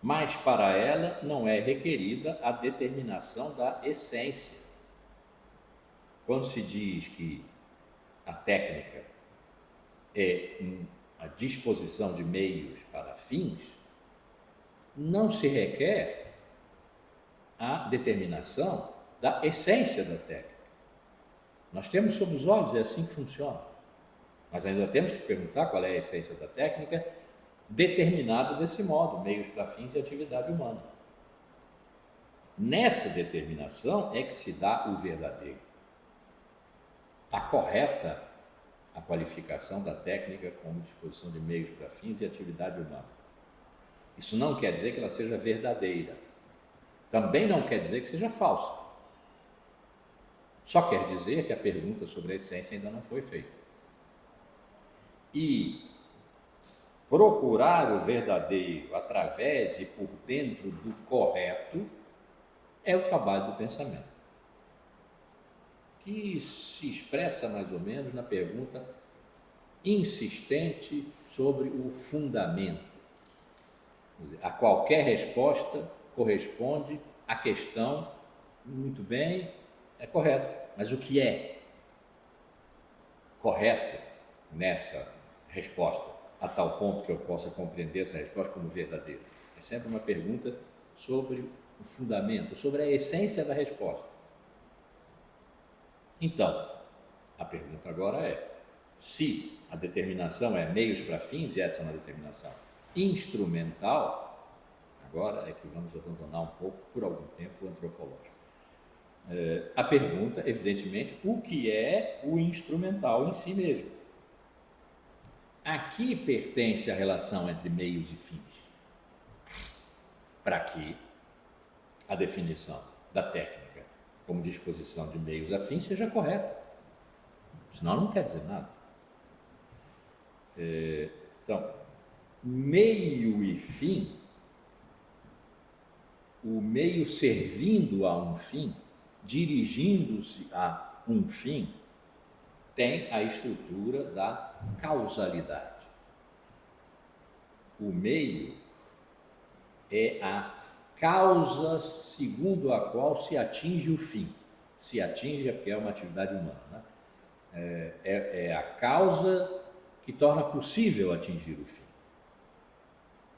mas para ela não é requerida a determinação da essência. Quando se diz que a técnica é a disposição de meios para fins, não se requer a determinação da essência da técnica. Nós temos sob os olhos, é assim que funciona. Mas ainda temos que perguntar qual é a essência da técnica, determinada desse modo, meios para fins e atividade humana. Nessa determinação é que se dá o verdadeiro. Está correta a qualificação da técnica como disposição de meios para fins e atividade humana. Isso não quer dizer que ela seja verdadeira. Também não quer dizer que seja falsa. Só quer dizer que a pergunta sobre a essência ainda não foi feita. E procurar o verdadeiro através e por dentro do correto é o trabalho do pensamento, que se expressa mais ou menos na pergunta insistente sobre o fundamento. A qualquer resposta corresponde à questão, muito bem, é correto, mas o que é correto nessa resposta, a tal ponto que eu possa compreender essa resposta como verdadeira? É sempre uma pergunta sobre o fundamento, sobre a essência da resposta. Então, a pergunta agora é: se a determinação é meios para fins, e essa é uma determinação instrumental, agora é que vamos abandonar um pouco, por algum tempo, o antropológico. A pergunta, evidentemente, o que é o instrumental em si mesmo? Aqui pertence a relação entre meios e fins, para que a definição da técnica como disposição de meios a fins seja correta. Senão não quer dizer nada. Então, meio e fim, o meio servindo a um fim, dirigindo-se a um fim, tem a estrutura da causalidade. O meio é a causa segundo a qual se atinge o fim. Se atinge é porque é uma atividade humana, né? É a causa que torna possível atingir o fim.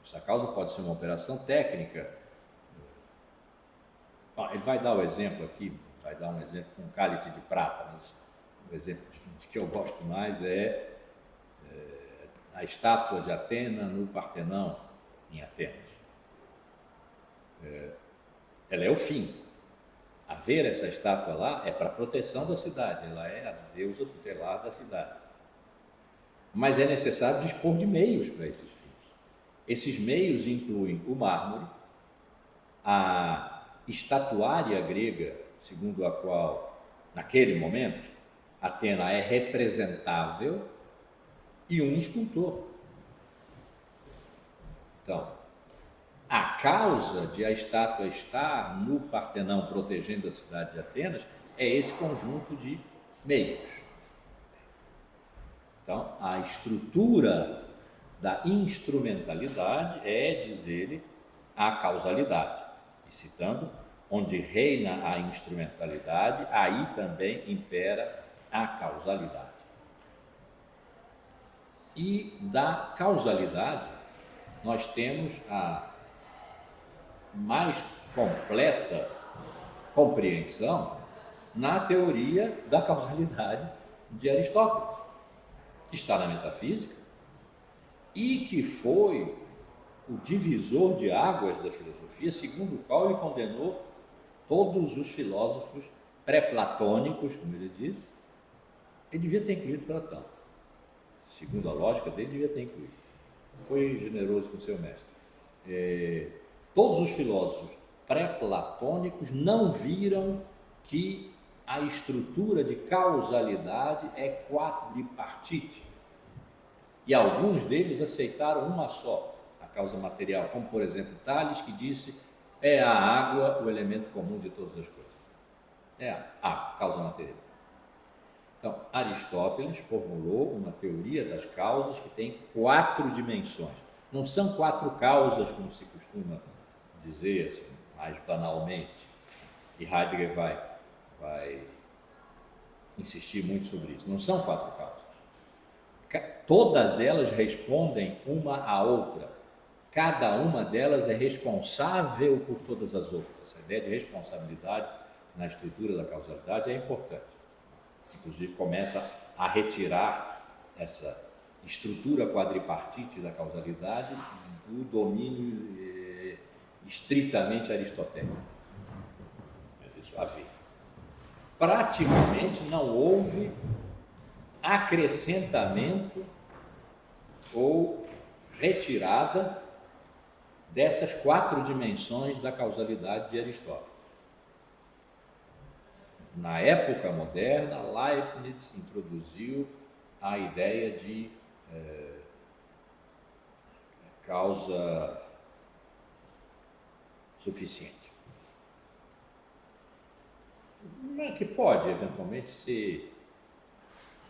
Essa causa pode ser uma operação técnica. Ele vai dar o exemplo aqui, vai dar um exemplo com um cálice de prata, mas o exemplo de que eu gosto mais é a estátua de Atena no Partenão, em Atenas. Ela é o fim. Haver essa estátua lá é para a proteção da cidade, ela é a deusa tutelar da cidade. Mas é necessário dispor de meios para esses fins. Esses meios incluem o mármore, a estatuária grega, segundo a qual, naquele momento, Atena é representável, e um escultor. Então, a causa de a estátua estar no Partenão protegendo a cidade de Atenas é esse conjunto de meios. Então, a estrutura da instrumentalidade é, diz ele, a causalidade. E citando, onde reina a instrumentalidade, aí também impera a causalidade. E da causalidade, nós temos a mais completa compreensão na teoria da causalidade de Aristóteles, que está na metafísica e que foi o divisor de águas da filosofia, segundo o qual ele condenou todos os filósofos pré-platônicos, como ele disse. Ele devia ter incluído Platão. Segundo a lógica dele, devia ter incluído. Foi generoso com o seu mestre. Todos os filósofos pré-platônicos não viram que a estrutura de causalidade é quadripartite. E alguns deles aceitaram uma só, a causa material, como por exemplo Tales, que disse é a água o elemento comum de todas as coisas. É a causa material. Então, Aristóteles formulou uma teoria das causas que tem 4 dimensões. Não são 4 causas, como se costuma dizer, assim, mais banalmente. E Heidegger vai insistir muito sobre isso. Não são 4 causas. Todas elas respondem uma à outra. Cada uma delas é responsável por todas as outras. Essa ideia de responsabilidade na estrutura da causalidade é importante. Inclusive começa a retirar essa estrutura quadripartite da causalidade do domínio estritamente aristotélico. Mas isso havia. Praticamente não houve acrescentamento ou retirada dessas 4 dimensões da causalidade de Aristóteles. Na época moderna, Leibniz introduziu a ideia de causa suficiente, que pode eventualmente ser,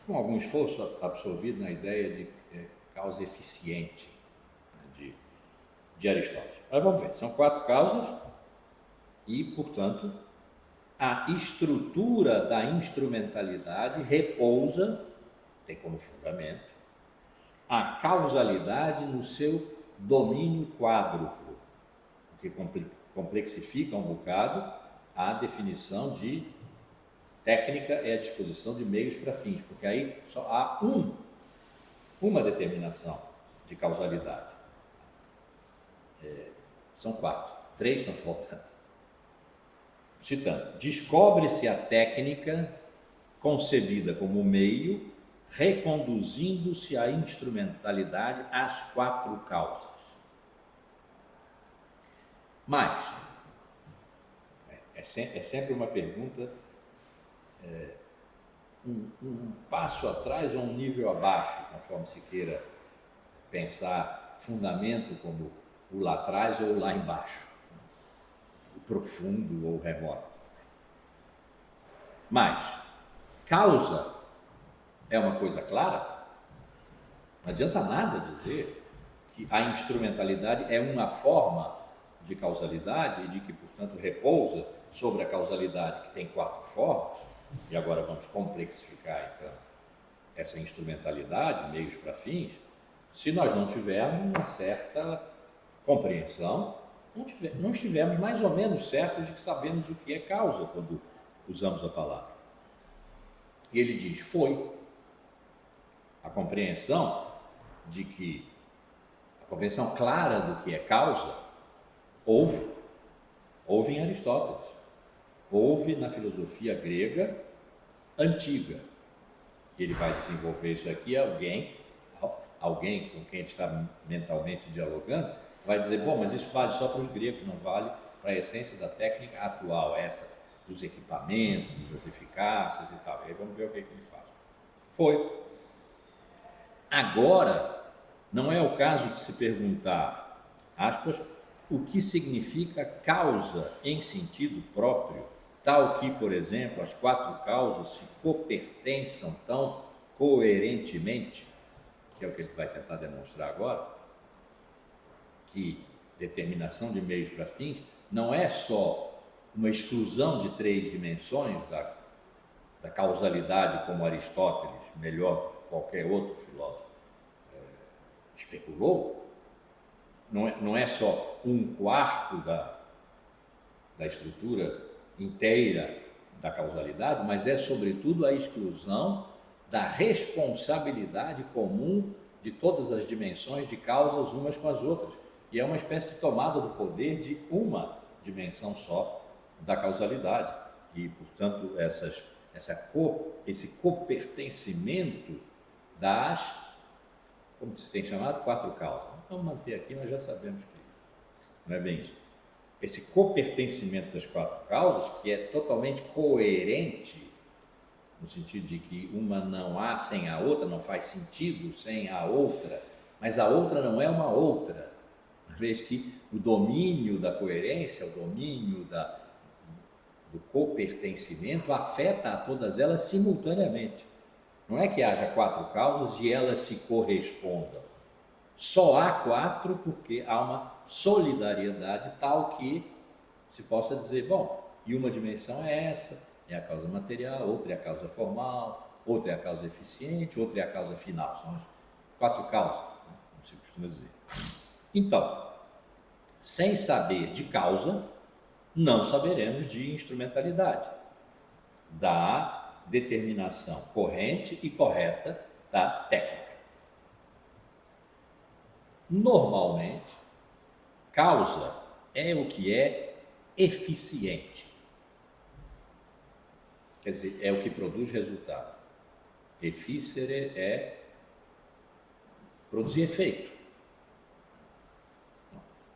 com algum esforço, absorvido na ideia de causa eficiente, né, de Aristóteles. Mas vamos ver, são 4 causas e, portanto, a estrutura da instrumentalidade repousa, tem como fundamento, a causalidade no seu domínio quádruplo, o que complexifica um bocado a definição de técnica é a disposição de meios para fins, porque aí só há uma determinação de causalidade. São 4, 3 estão faltando. Citando, descobre-se a técnica concebida como meio, reconduzindo-se a instrumentalidade às 4 causas. Mas, é sempre uma pergunta, um passo atrás ou um nível abaixo, conforme se queira pensar fundamento como o lá atrás ou o lá embaixo, o profundo ou o remoto. Mas, causa é uma coisa clara? Não adianta nada dizer que a instrumentalidade é uma forma de causalidade e de que, portanto, repousa sobre a causalidade que tem 4 formas, e agora vamos complexificar, então, essa instrumentalidade, meios para fins, se nós não tivermos uma certa compreensão, não estivermos mais ou menos certos de que sabemos o que é causa quando usamos a palavra. E ele diz, foi a compreensão clara do que é causa, houve em Aristóteles, houve na filosofia grega antiga. Ele vai desenvolver isso aqui, alguém com quem ele está mentalmente dialogando, vai dizer, bom, mas isso vale só para os gregos, não vale para a essência da técnica atual, essa dos equipamentos, das eficácias e tal. E aí vamos ver o que ele faz. Foi. Agora, não é o caso de se perguntar, aspas, o que significa causa em sentido próprio, tal que, por exemplo, as 4 causas se copertençam tão coerentemente, que é o que ele vai tentar demonstrar agora, que determinação de meios para fins não é só uma exclusão de 3 dimensões da causalidade, como Aristóteles, melhor que qualquer outro filósofo, especulou. Não é só 1/4 da estrutura inteira da causalidade, mas é sobretudo a exclusão da responsabilidade comum de todas as dimensões de causas umas com as outras. E é uma espécie de tomada do poder de uma dimensão só da causalidade. E, portanto, esse copertencimento das, como se tem chamado, 4 causas. Vamos manter aqui, mas já sabemos que não é bem isso. Esse copertencimento das 4 causas, que é totalmente coerente no sentido de que uma não há sem a outra, não faz sentido sem a outra, mas a outra não é uma outra, uma vez que o domínio da coerência, o domínio do copertencimento afeta a todas elas simultaneamente. Não é que haja quatro causas e elas se correspondam. Só há quatro porque há uma solidariedade tal que se possa dizer, bom, e uma dimensão é essa, é a causa material, outra é a causa formal, outra é a causa eficiente, outra é a causa final. São as quatro causas, como se costuma dizer. Então, sem saber de causa, não saberemos de instrumentalidade, da determinação corrente e correta da técnica. Normalmente, causa é o que é eficiente. Quer dizer, é o que produz resultado. Efficere é produzir efeito.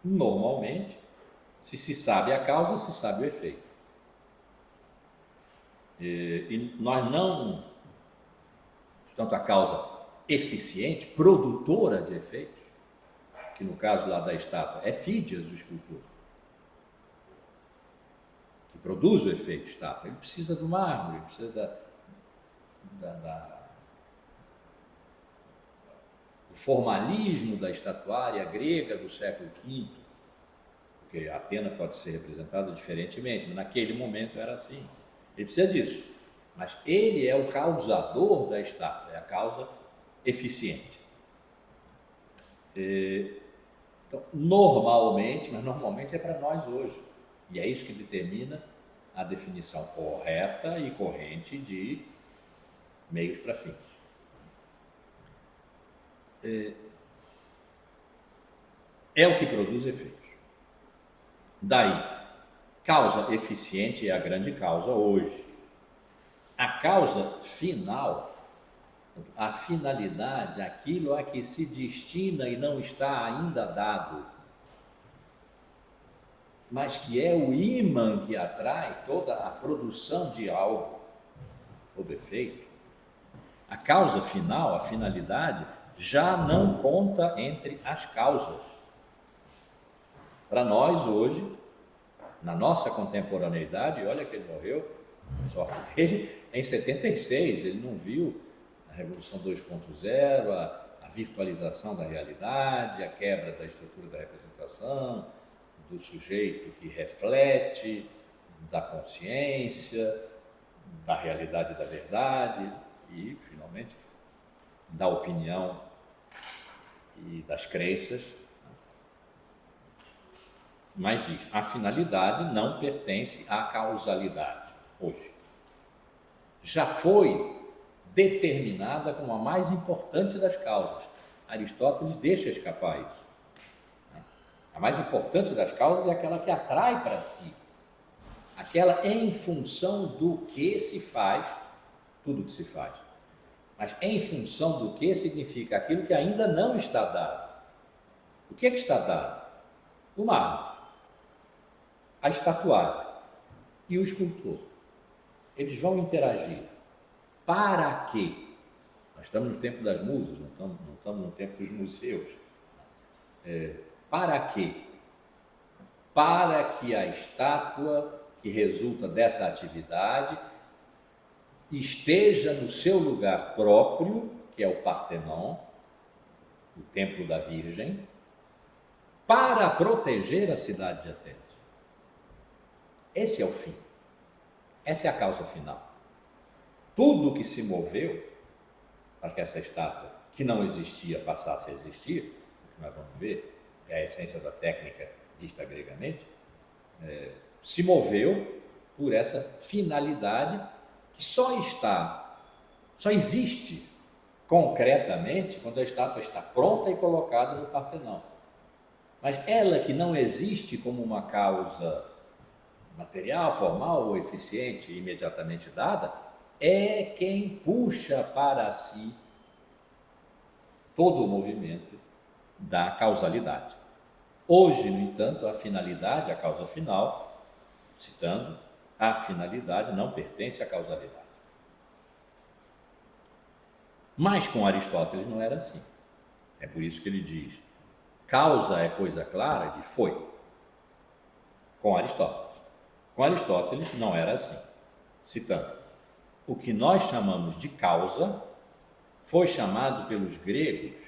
Normalmente, se sabe a causa, se sabe o efeito. E nós não, portanto, a causa eficiente, produtora de efeitos, que no caso lá da estátua é Fídias, o escultor, que produz o efeito estátua. Ele precisa do mármore, ele precisa do formalismo da estatuária grega do século V, porque a Atena pode ser representada diferentemente, mas naquele momento era assim. Ele precisa disso, mas ele é o causador da estátua, é a causa eficiente. Então, normalmente, mas normalmente é para nós hoje, e é isso que determina a definição correta e corrente de meios para fins. É o que produz efeitos. Daí, causa eficiente é a grande causa hoje. A causa final, a finalidade, aquilo a que se destina e não está ainda dado, mas que é o ímã que atrai toda a produção de algo, todo efeito. A causa final, a finalidade, já não conta entre as causas. Para nós hoje, na nossa contemporaneidade, olha que ele morreu, só ele em 76, ele não viu a Revolução 2.0, a virtualização da realidade, a quebra da estrutura da representação, do sujeito que reflete, da consciência, da realidade da verdade e, finalmente, da opinião e das crenças. Mas diz, a finalidade não pertence à causalidade hoje. Já foi determinada como a mais importante das causas. Aristóteles deixa escapar isso. A mais importante das causas é aquela que atrai para si, aquela em função do que se faz, tudo que se faz. Mas em função do que significa aquilo que ainda não está dado. O que é que está dado? O mármore, a estatuária e o escultor. Eles vão interagir. Para quê? Nós estamos no tempo das musas, não estamos no tempo dos museus. Para quê? Para que a estátua que resulta dessa atividade esteja no seu lugar próprio, que é o Partenon, o Templo da Virgem, para proteger a cidade de Atenas. Esse é o fim. Essa é a causa final. Tudo que se moveu para que essa estátua, que não existia, passasse a existir, o que nós vamos ver, é a essência da técnica vista gregamente, se moveu por essa finalidade que só existe concretamente quando a estátua está pronta e colocada no Partenon. Mas ela que não existe como uma causa material, formal ou eficiente imediatamente dada, é quem puxa para si todo o movimento da causalidade. Hoje, no entanto, a finalidade, a causa final, citando, a finalidade não pertence à causalidade. Mas com Aristóteles não era assim. É por isso que ele diz, causa é coisa clara, ele diz, foi. Com Aristóteles. Com Aristóteles não era assim. Citando, o que nós chamamos de causa foi chamado pelos gregos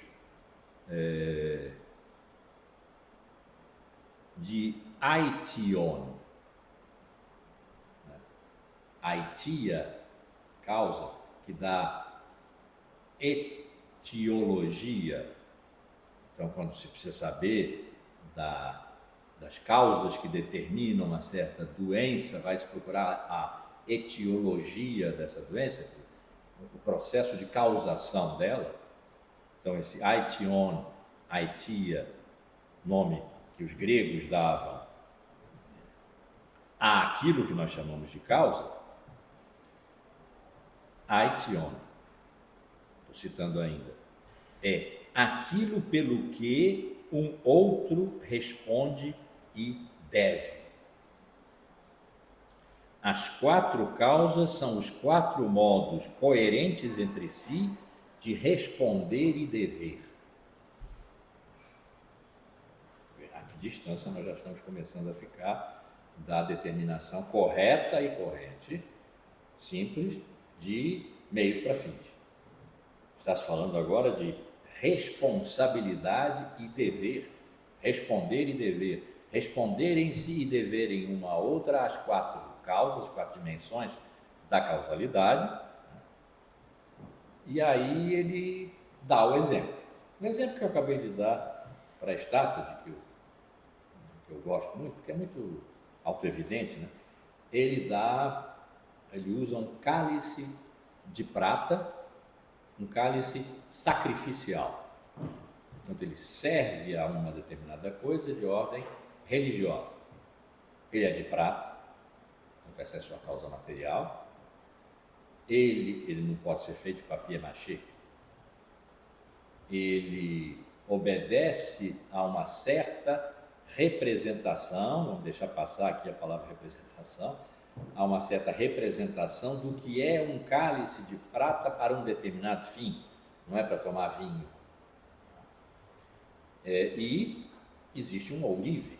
de aition. Aitia, causa, que dá etiologia. Então, quando se precisa saber das causas que determinam uma certa doença, vai se procurar a etiologia dessa doença, o processo de causação dela. Então, esse aition, aitia, nome que os gregos davam àquilo que nós chamamos de causa, aition, estou citando ainda, é aquilo pelo que um outro responde e deve. As 4 causas são os 4 modos coerentes entre si de responder e dever. A que distância nós já estamos começando a ficar da determinação correta e corrente, simples, de meios para fins. Está se falando agora de responsabilidade e dever, responder e dever, responder em si e dever em uma outra as 4 causas, as 4 dimensões da causalidade. E aí ele dá o exemplo. O exemplo que eu acabei de dar para a estátua, que eu gosto muito, porque é muito autoevidente, né? Ele usa um cálice de prata, um cálice sacrificial. Então, ele serve a uma determinada coisa de ordem religiosa. Ele é de prata, então essa é a sua causa material. Ele não pode ser feito de papier-mâché. Ele obedece a uma certa representação, vamos deixar passar aqui a palavra representação, a uma certa representação do que é um cálice de prata para um determinado fim, não é para tomar vinho. E existe um ourives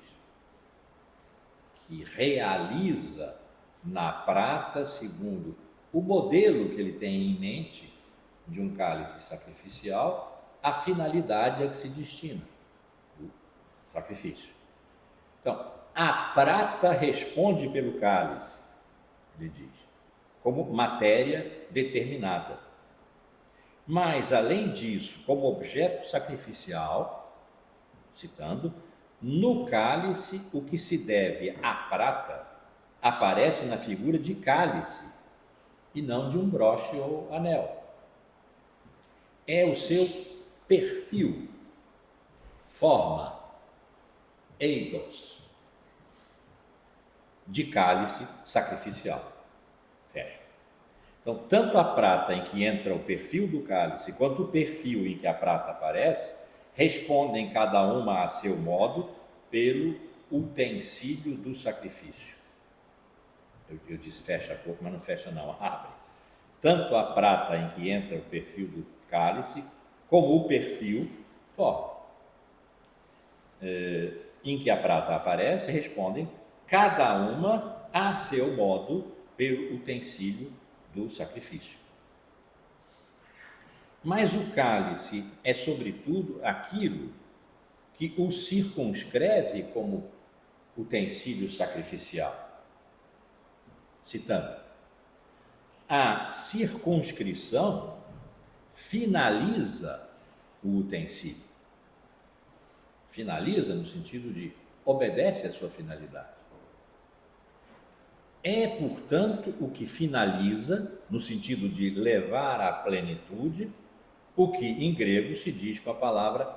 que realiza na prata, segundo o modelo que ele tem em mente de um cálice sacrificial, a finalidade a que se destina o sacrifício. Então, a prata responde pelo cálice, ele diz, como matéria determinada. Mas, além disso, como objeto sacrificial, citando, no cálice o que se deve à prata aparece na figura de cálice e não de um broche ou anel. É o seu perfil, forma, eidos, de cálice sacrificial. Fecha. Então, tanto a prata em que entra o perfil do cálice, quanto o perfil em que a prata aparece, respondem cada uma a seu modo pelo utensílio do sacrifício. Eu disse fecha pouco, mas não fecha não, abre. Tanto a prata em que entra o perfil do cálice, como o perfil forma. Em que a prata aparece, respondem cada uma a seu modo pelo utensílio do sacrifício. Mas o cálice é, sobretudo, aquilo que o circunscreve como utensílio sacrificial. Citando, a circunscrição finaliza o utensílio. Finaliza no sentido de obedece à sua finalidade. É, portanto, o que finaliza, no sentido de levar à plenitude, o que em grego se diz com a palavra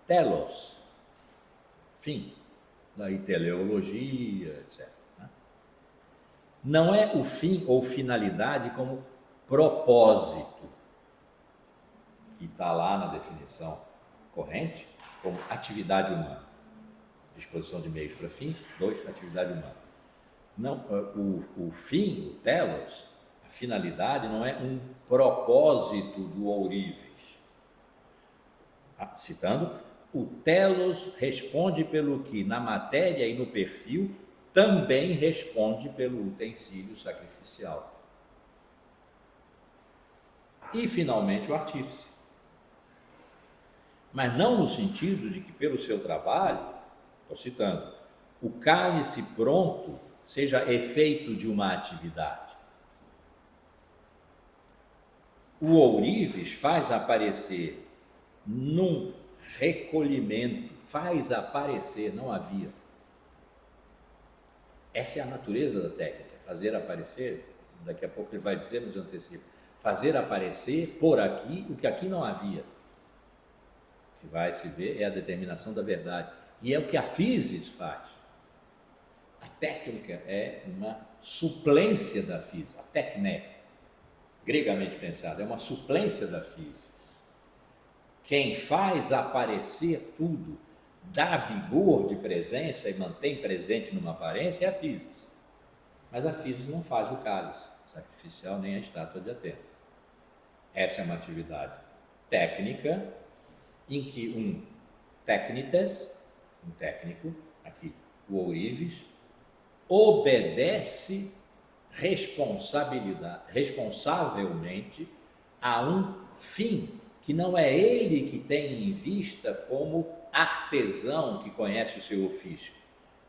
telos, fim, daí teleologia, etc. Não é o fim ou finalidade como propósito, que está lá na definição corrente, como atividade humana. Disposição de meios para fins, 2, atividade humana. Não, o fim, o telos, a finalidade não é um propósito do ourives. Citando, o telos responde pelo que na matéria e no perfil também responde pelo utensílio sacrificial. E, finalmente, o artífice. Mas não no sentido de que, pelo seu trabalho, estou citando, o cálice pronto seja efeito de uma atividade. O ourives faz aparecer num recolhimento, faz aparecer, não havia. Essa é a natureza da técnica, fazer aparecer, daqui a pouco ele vai dizer, mas eu antecipo, fazer aparecer por aqui o que aqui não havia. O que vai se ver é a determinação da verdade. E é o que a physis faz. A técnica é uma suplência da physis, a tecné, gregamente pensada, é uma suplência da physis. Quem faz aparecer tudo, dá vigor de presença e mantém presente numa aparência é a physis. Mas a physis não faz o cálice sacrificial nem a estátua de Atena. Essa é uma atividade técnica em que um técnites, um técnico, aqui o ourives, obedece responsavelmente a um fim que não é ele que tem em vista como artesão que conhece o seu ofício,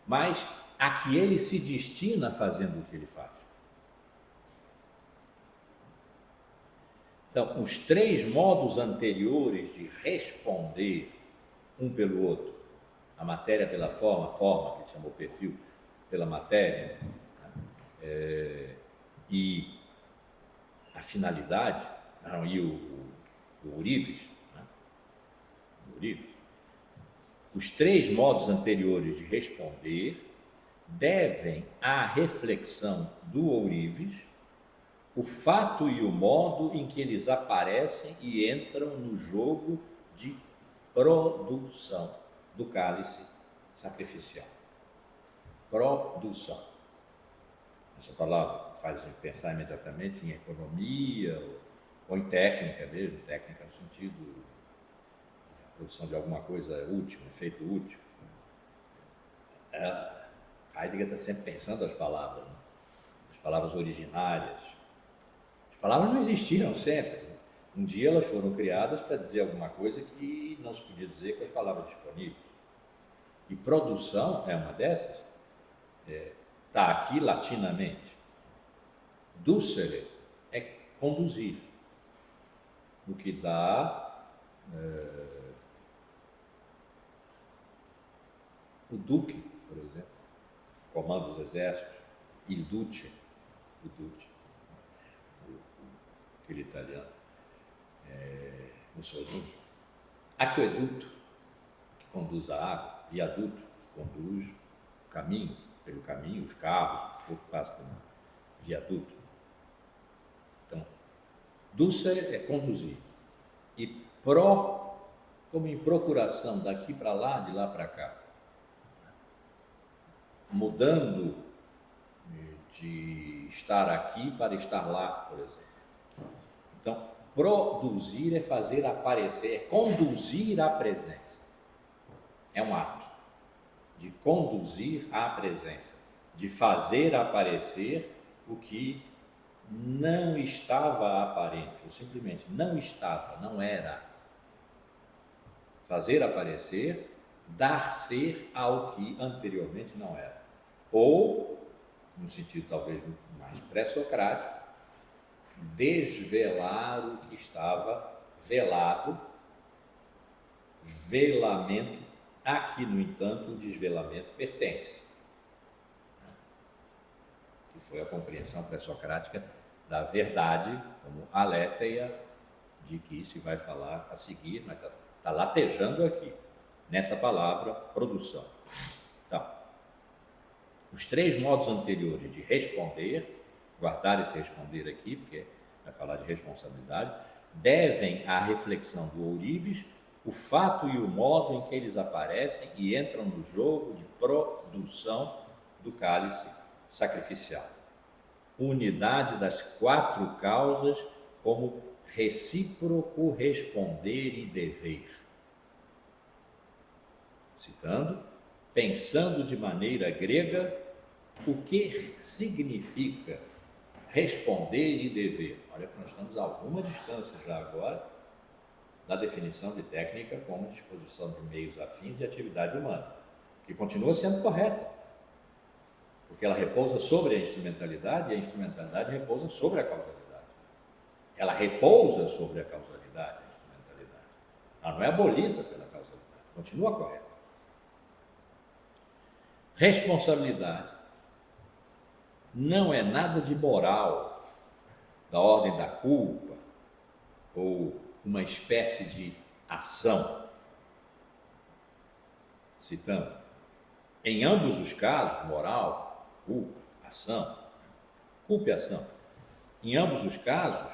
mas a que ele se destina fazendo o que ele faz. Então, os três modos anteriores de responder um pelo outro, a matéria pela forma, a forma que ele chamou perfil, pela matéria, e a finalidade, e o ourives, o ourives, os três modos anteriores de responder devem à reflexão do ourives o fato e o modo em que eles aparecem e entram no jogo de produção do cálice sacrificial. Produção. Essa palavra faz a gente pensar imediatamente em economia ou em técnica mesmo, técnica no sentido de produção de alguma coisa útil, um efeito útil. Heidegger está sempre pensando as palavras, né? As palavras originárias. As palavras não existiram sempre. Um dia elas foram criadas para dizer alguma coisa que não se podia dizer com as palavras disponíveis. E produção é uma dessas. Está aqui latinamente. Ducere é conduzir, o que dá o duque, por exemplo, comando dos exércitos, il duce, o duce, aquele italiano, Mussolini, aqueduto, que conduz a água, viaduto, que conduz o caminho, pelo caminho, os carros, o que passa pelo viaduto. Então, ducere é conduzir, e como em procuração, daqui para lá, de lá para cá, mudando de estar aqui para estar lá, por exemplo. Então, produzir é fazer aparecer, é conduzir a presença. É um ato de conduzir a presença, de fazer aparecer o que não estava aparente, ou simplesmente não estava, não era. Fazer aparecer, dar ser ao que anteriormente não era. Ou, no sentido talvez mais pré-socrático, desvelar o que estava velado, velamento, a que, no entanto, o desvelamento pertence. Que foi a compreensão pré-socrática da verdade, como aletheia, de que se vai falar a seguir, mas está latejando aqui, nessa palavra, produção. Então, os três modos anteriores de responder, guardar esse responder aqui, porque vai falar de responsabilidade, devem à reflexão do ourives o fato e o modo em que eles aparecem e entram no jogo de produção do cálice sacrificial. unidade das quatro causas como recíproco responder e dever. Citando, pensando de maneira grega, o que significa responder e dever? Olha que nós estamos a alguma distância já agora da definição de técnica como disposição de meios afins e atividade humana, que continua sendo correta, porque ela repousa sobre a instrumentalidade e a instrumentalidade repousa sobre a causalidade. Ela repousa sobre a causalidade, a instrumentalidade. Ela não é abolida pela causalidade, continua correta. Responsabilidade não é nada de moral, da ordem da culpa, ou uma espécie de ação. Citando, em ambos os casos, moral, culpa, ação, culpa e ação, em ambos os casos,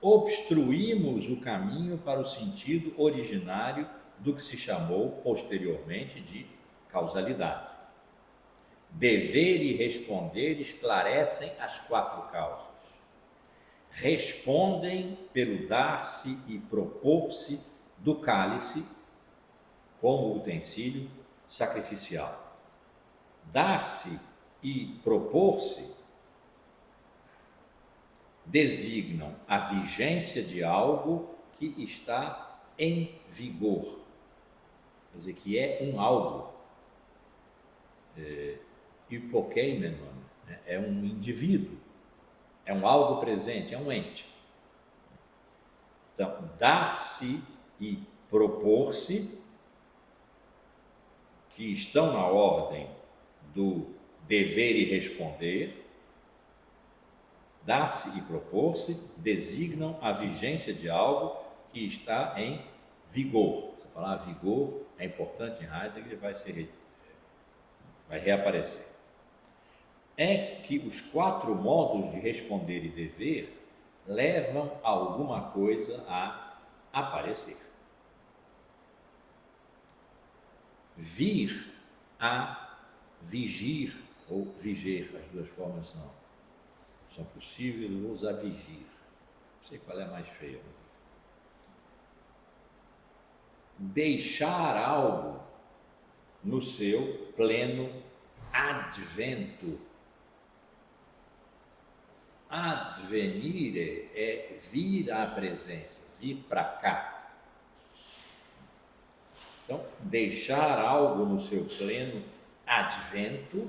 obstruímos o caminho para o sentido originário do que se chamou posteriormente de causalidade. Dever e responder esclarecem as quatro causas. Respondem pelo dar-se e propor-se do cálice como utensílio sacrificial. Dar-se e propor-se designam a vigência de algo que está em vigor, quer dizer, que é um algo. Hipokeimenon, é um indivíduo, é um algo presente, é um ente. Então, dar-se e propor-se, que estão na ordem do dever e responder, dar-se e propor-se designam a vigência de algo que está em vigor. Essa palavra vigor é importante em Heidegger e vai reaparecer. É que os quatro modos de responder e dever levam alguma coisa a aparecer. Vir a vigir ou viger, as duas formas são possíveis, eu vou usar vigir. Não sei qual é a mais feia. Deixar algo no seu pleno advento. Advenire é vir à presença, vir para cá. Então, deixar algo no seu pleno advento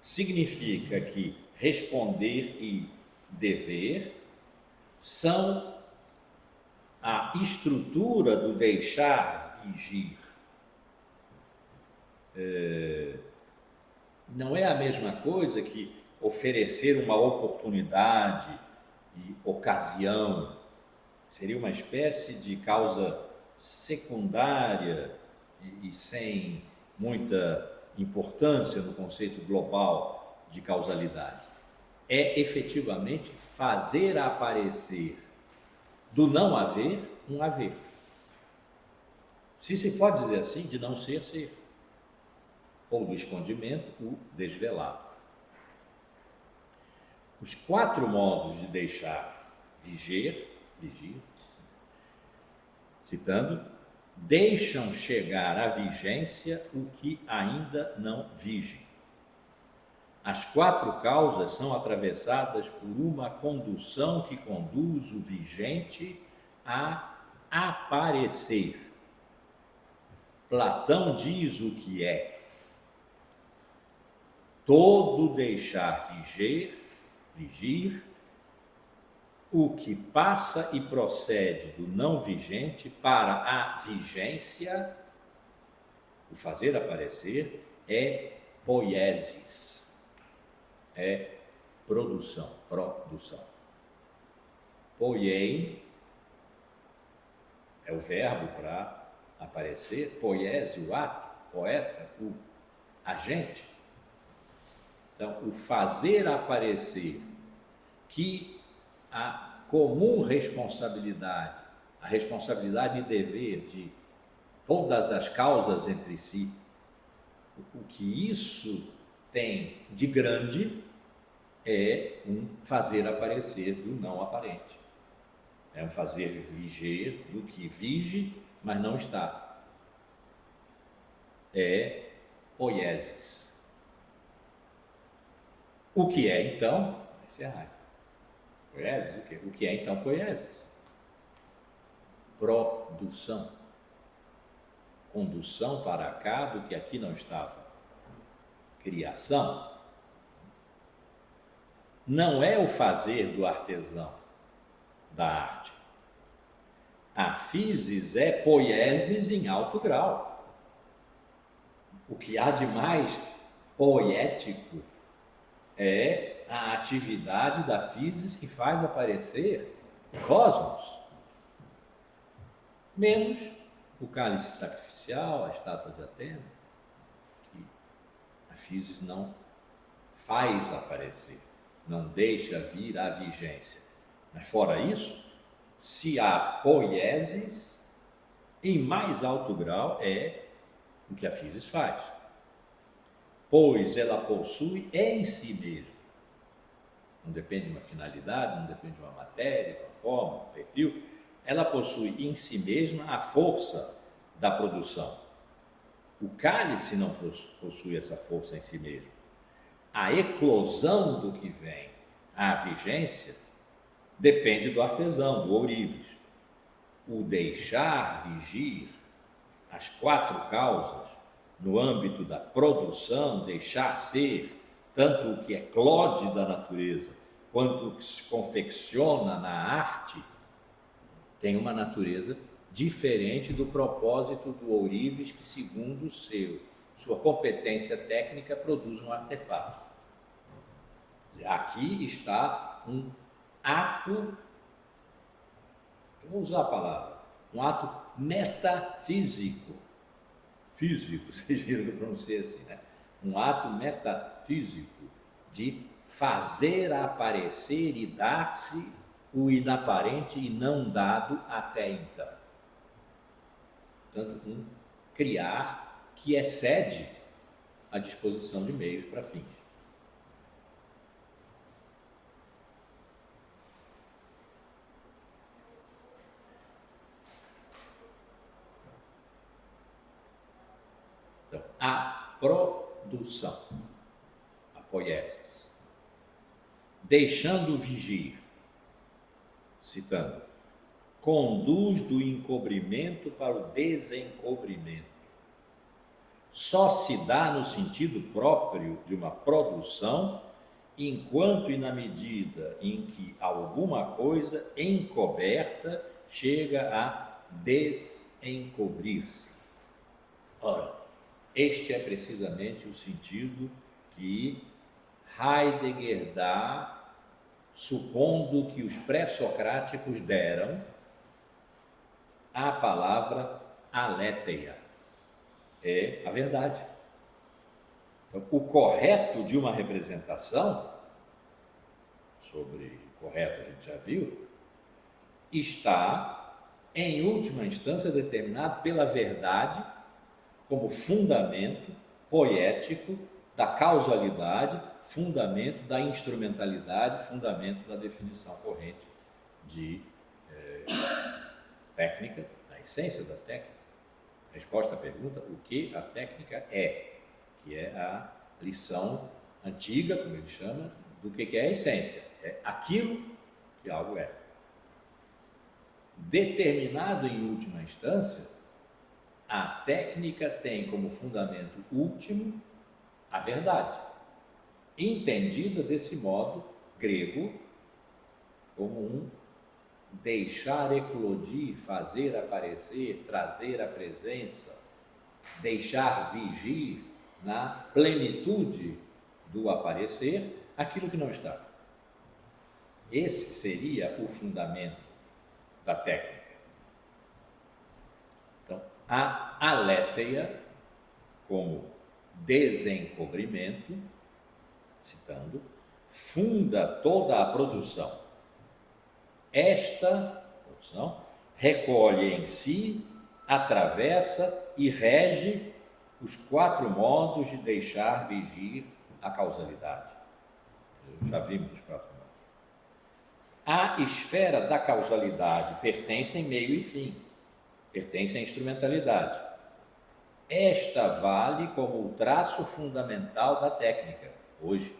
significa que responder e dever são a estrutura do deixar vigir. Não é a mesma coisa que oferecer uma oportunidade e ocasião. Seria uma espécie de causa secundária e sem muita importância no conceito global de causalidade. É efetivamente fazer aparecer do não haver um haver. Se pode dizer assim, de não ser, ser. Ou do escondimento, o desvelado. Os quatro modos de deixar vigir, citando, deixam chegar à vigência o que ainda não vige. As quatro causas são atravessadas por uma condução que conduz o vigente a aparecer. Platão diz o que é. Todo deixar vigir, o que passa e procede do não vigente para a vigência, o fazer aparecer, é poiesis, é produção. Poiein é o verbo para aparecer, poiese, o ato, poeta, o agente. Então, o fazer aparecer que a comum responsabilidade, a responsabilidade e dever de todas as causas entre si, o que isso tem de grande é um fazer aparecer do não aparente. É um fazer viger do que vige, mas não está. É poiesis. O que é então? Vai encerrar. Poiesis, o quê? O que é então poiesis? Produção. Condução para cá do que aqui não estava. Criação. Não é o fazer do artesão, da arte. A physis é poiesis em alto grau. O que há de mais poético é a atividade da physis que faz aparecer cosmos. Menos o cálice sacrificial, a estátua de Atena, que a physis não faz aparecer, não deixa vir à vigência. Mas fora isso, se há poiesis, em mais alto grau é o que a physis faz. Pois ela possui em si mesma. Não depende de uma finalidade, não depende de uma matéria, de uma forma, de um perfil. Ela possui em si mesma a força da produção. O cálice não possui essa força em si mesmo. A eclosão do que vem à vigência depende do artesão, do ourives. O deixar vigir as quatro causas no âmbito da produção, deixar ser tanto o que eclode da natureza quanto o que se confecciona na arte, tem uma natureza diferente do propósito do ourives que, segundo sua competência técnica, produz um artefato. Aqui está um ato, eu vou usar a palavra, um ato metafísico. Físico, vocês viram que eu pronunciei assim, né? Um ato metafísico de fazer aparecer e dar-se o inaparente e não dado até então. Portanto, um criar que excede a disposição de meios para fins. Então, a produção, a poiesis, deixando vigir, citando, conduz do encobrimento para o desencobrimento. Só se dá no sentido próprio de uma produção, enquanto e na medida em que alguma coisa encoberta chega a desencobrir-se. Ora, este é precisamente o sentido que Heidegger dá, supondo que os pré-socráticos deram à palavra aletheia. É a verdade. Então, o correto de uma representação, sobre correto a gente já viu, está, em última instância, determinado pela verdade como fundamento poético da causalidade, fundamento da instrumentalidade, fundamento da definição corrente de técnica, da essência da técnica. Resposta à pergunta, o que a técnica é, que é a lição antiga, como ele chama, do que é a essência. É aquilo que algo é. Determinado em última instância, a técnica tem como fundamento último a verdade, entendida desse modo grego como um deixar eclodir, fazer aparecer, trazer à presença, deixar vigir na plenitude do aparecer aquilo que não está. Esse seria o fundamento da técnica. Então, a aletheia como desencobrimento, citando, funda toda a produção. Esta produção recolhe em si, atravessa e rege os quatro modos de deixar vigir a causalidade. Já vimos nos 4 módulos. A esfera da causalidade pertence em meio e fim, pertence à instrumentalidade. Esta vale como o traço fundamental da técnica, hoje.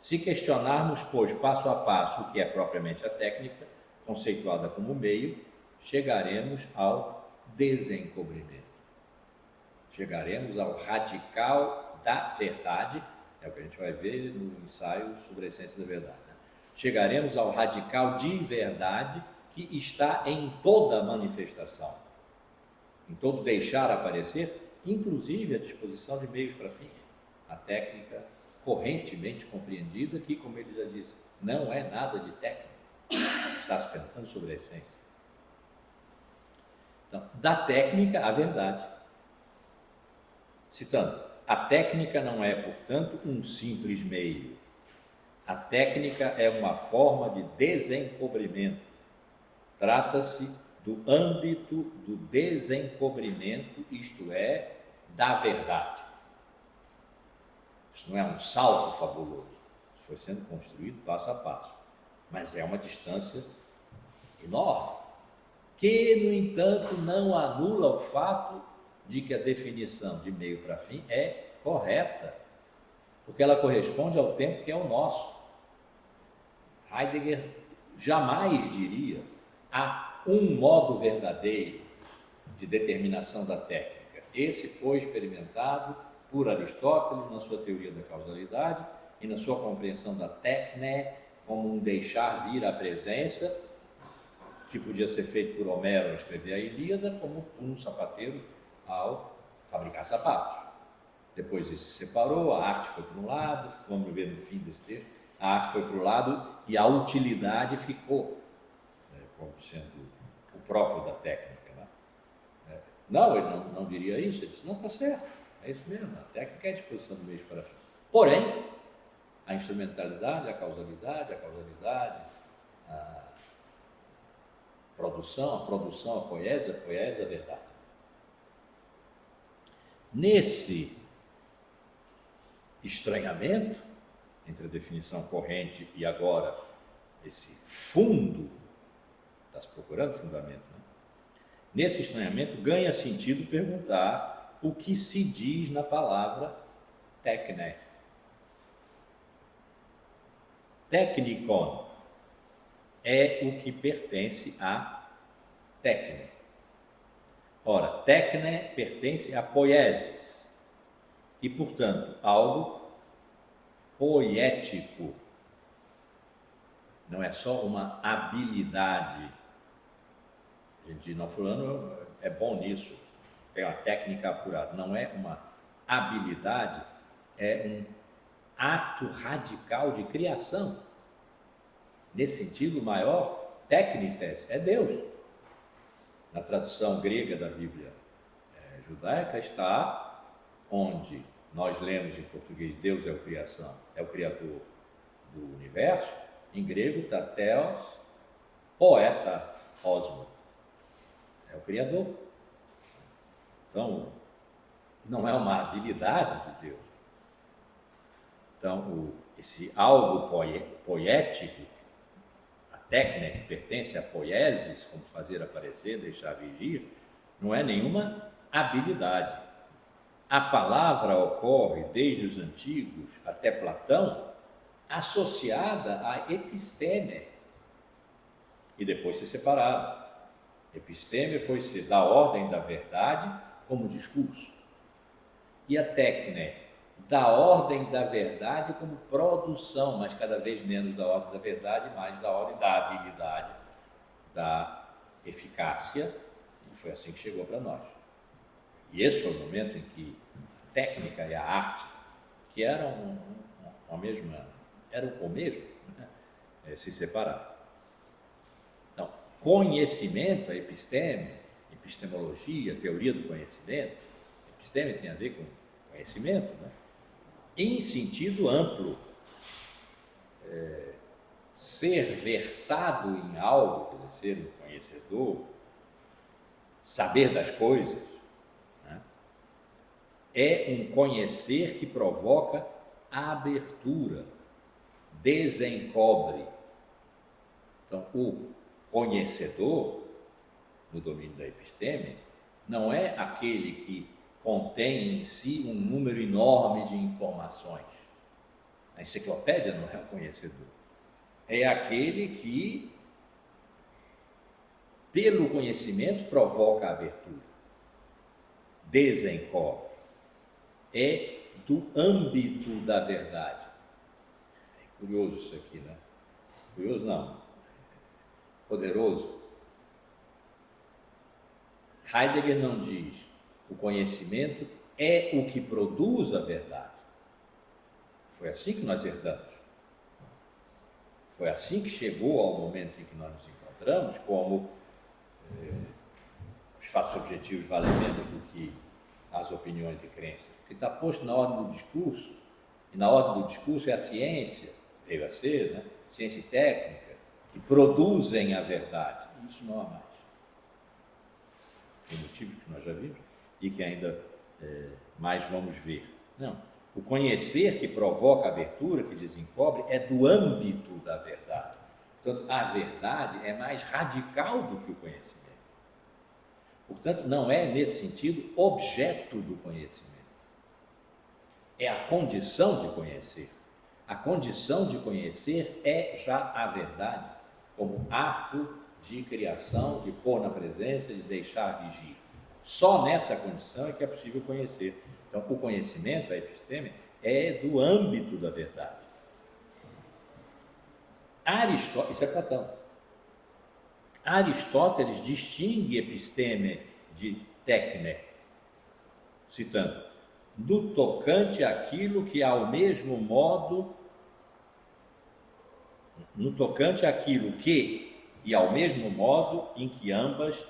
Se questionarmos, pois, passo a passo o que é propriamente a técnica, conceituada como meio, chegaremos ao desencobrimento. Chegaremos ao radical da verdade, é o que a gente vai ver no ensaio sobre a essência da verdade. Né? Chegaremos ao radical de verdade que está em toda manifestação, em todo deixar aparecer, inclusive a disposição de meios para fins. A técnica correntemente compreendida, que, como ele já disse, não é nada de técnica, está se perguntando sobre a essência. Então, da técnica à verdade. Citando, a técnica não é, portanto, um simples meio. A técnica é uma forma de desencobrimento. Trata-se do âmbito do desencobrimento, isto é, da verdade. Isso não é um salto fabuloso, isso foi sendo construído passo a passo, mas é uma distância enorme, que, no entanto, não anula o fato de que a definição de meio para fim é correta, porque ela corresponde ao tempo que é o nosso. Heidegger jamais diria há um modo verdadeiro de determinação da técnica. Esse foi experimentado por Aristóteles na sua teoria da causalidade e na sua compreensão da técne como um deixar vir à presença, que podia ser feito por Homero ao escrever a Ilíada, como por um sapateiro ao fabricar sapatos. Depois isso se separou, a arte foi para um lado, vamos ver no fim desse texto, a arte foi para o lado e a utilidade ficou, como sendo o próprio da técnica. Né? Não, ele não diria isso, ele disse, não, está certo, é isso mesmo, a técnica é a disposição do meio para fim. Porém, a instrumentalidade, a causalidade, a produção, a poesia, a verdade. Nesse estranhamento entre a definição corrente e agora esse fundo, está se procurando fundamento, né? Nesse estranhamento ganha sentido perguntar o que se diz na palavra técne. Technikon é o que pertence à técne. Ora, técne pertence a poiesis e, portanto, algo poético. Não é só uma habilidade. A gente diz, não, fulano é bom nisso, tem uma técnica apurada. Não é uma habilidade, é um ato radical de criação. Nesse sentido, o maior técnites é Deus. Na tradução grega da Bíblia judaica está onde nós lemos em português Deus é o criador do universo. Em grego está theos, poeta, osmo. É o criador. Então, não é uma habilidade de Deus. Então, esse algo poético, a técnica que pertence a poiesis, como fazer aparecer, deixar vigir, não é nenhuma habilidade. A palavra ocorre, desde os antigos até Platão, associada à episteme, e depois se separaram. Episteme foi ser da ordem da verdade como discurso, e a técne da ordem da verdade como produção, mas cada vez menos da ordem da verdade, mais da ordem da habilidade, da eficácia, e foi assim que chegou para nós. E esse foi o momento em que a técnica e a arte, que eram o mesmo, né? Se separaram. Então, conhecimento, a episteme, epistemologia, teoria do conhecimento, episteme tem a ver com conhecimento, né? Em sentido amplo, ser versado em algo, quer dizer, ser um conhecedor, saber das coisas, né? É um conhecer que provoca abertura, desencobre. Então, o conhecedor, no domínio da episteme, não é aquele que contém em si um número enorme de informações. A enciclopédia não é o conhecedor. É aquele que, pelo conhecimento, provoca a abertura, desencobre. É do âmbito da verdade. É curioso isso aqui, né? Curioso não, poderoso. Heidegger não diz o conhecimento é o que produz a verdade. Foi assim que nós herdamos. Foi assim que chegou ao momento em que nós nos encontramos, como os fatos objetivos valem menos do que as opiniões e crenças. O que está posto na ordem do discurso, e na ordem do discurso é a ciência, veio a ser, né? Ciência e técnica, que produzem a verdade. Isso não há mais. Por motivos que nós já vimos e que ainda mais vamos ver. Não. O conhecer que provoca a abertura, que desencobre, é do âmbito da verdade. Portanto, a verdade é mais radical do que o conhecimento. Portanto, não é, nesse sentido, objeto do conhecimento. É a condição de conhecer. A condição de conhecer é já a verdade, como ato de criação, de pôr na presença, de deixar vigir. Só nessa condição é que é possível conhecer. Então, o conhecimento, a episteme, é do âmbito da verdade. Isso é Platão. Aristóteles distingue episteme de técne, citando, do tocante àquilo que ao mesmo modo, no tocante àquilo que e ao mesmo modo em que ambas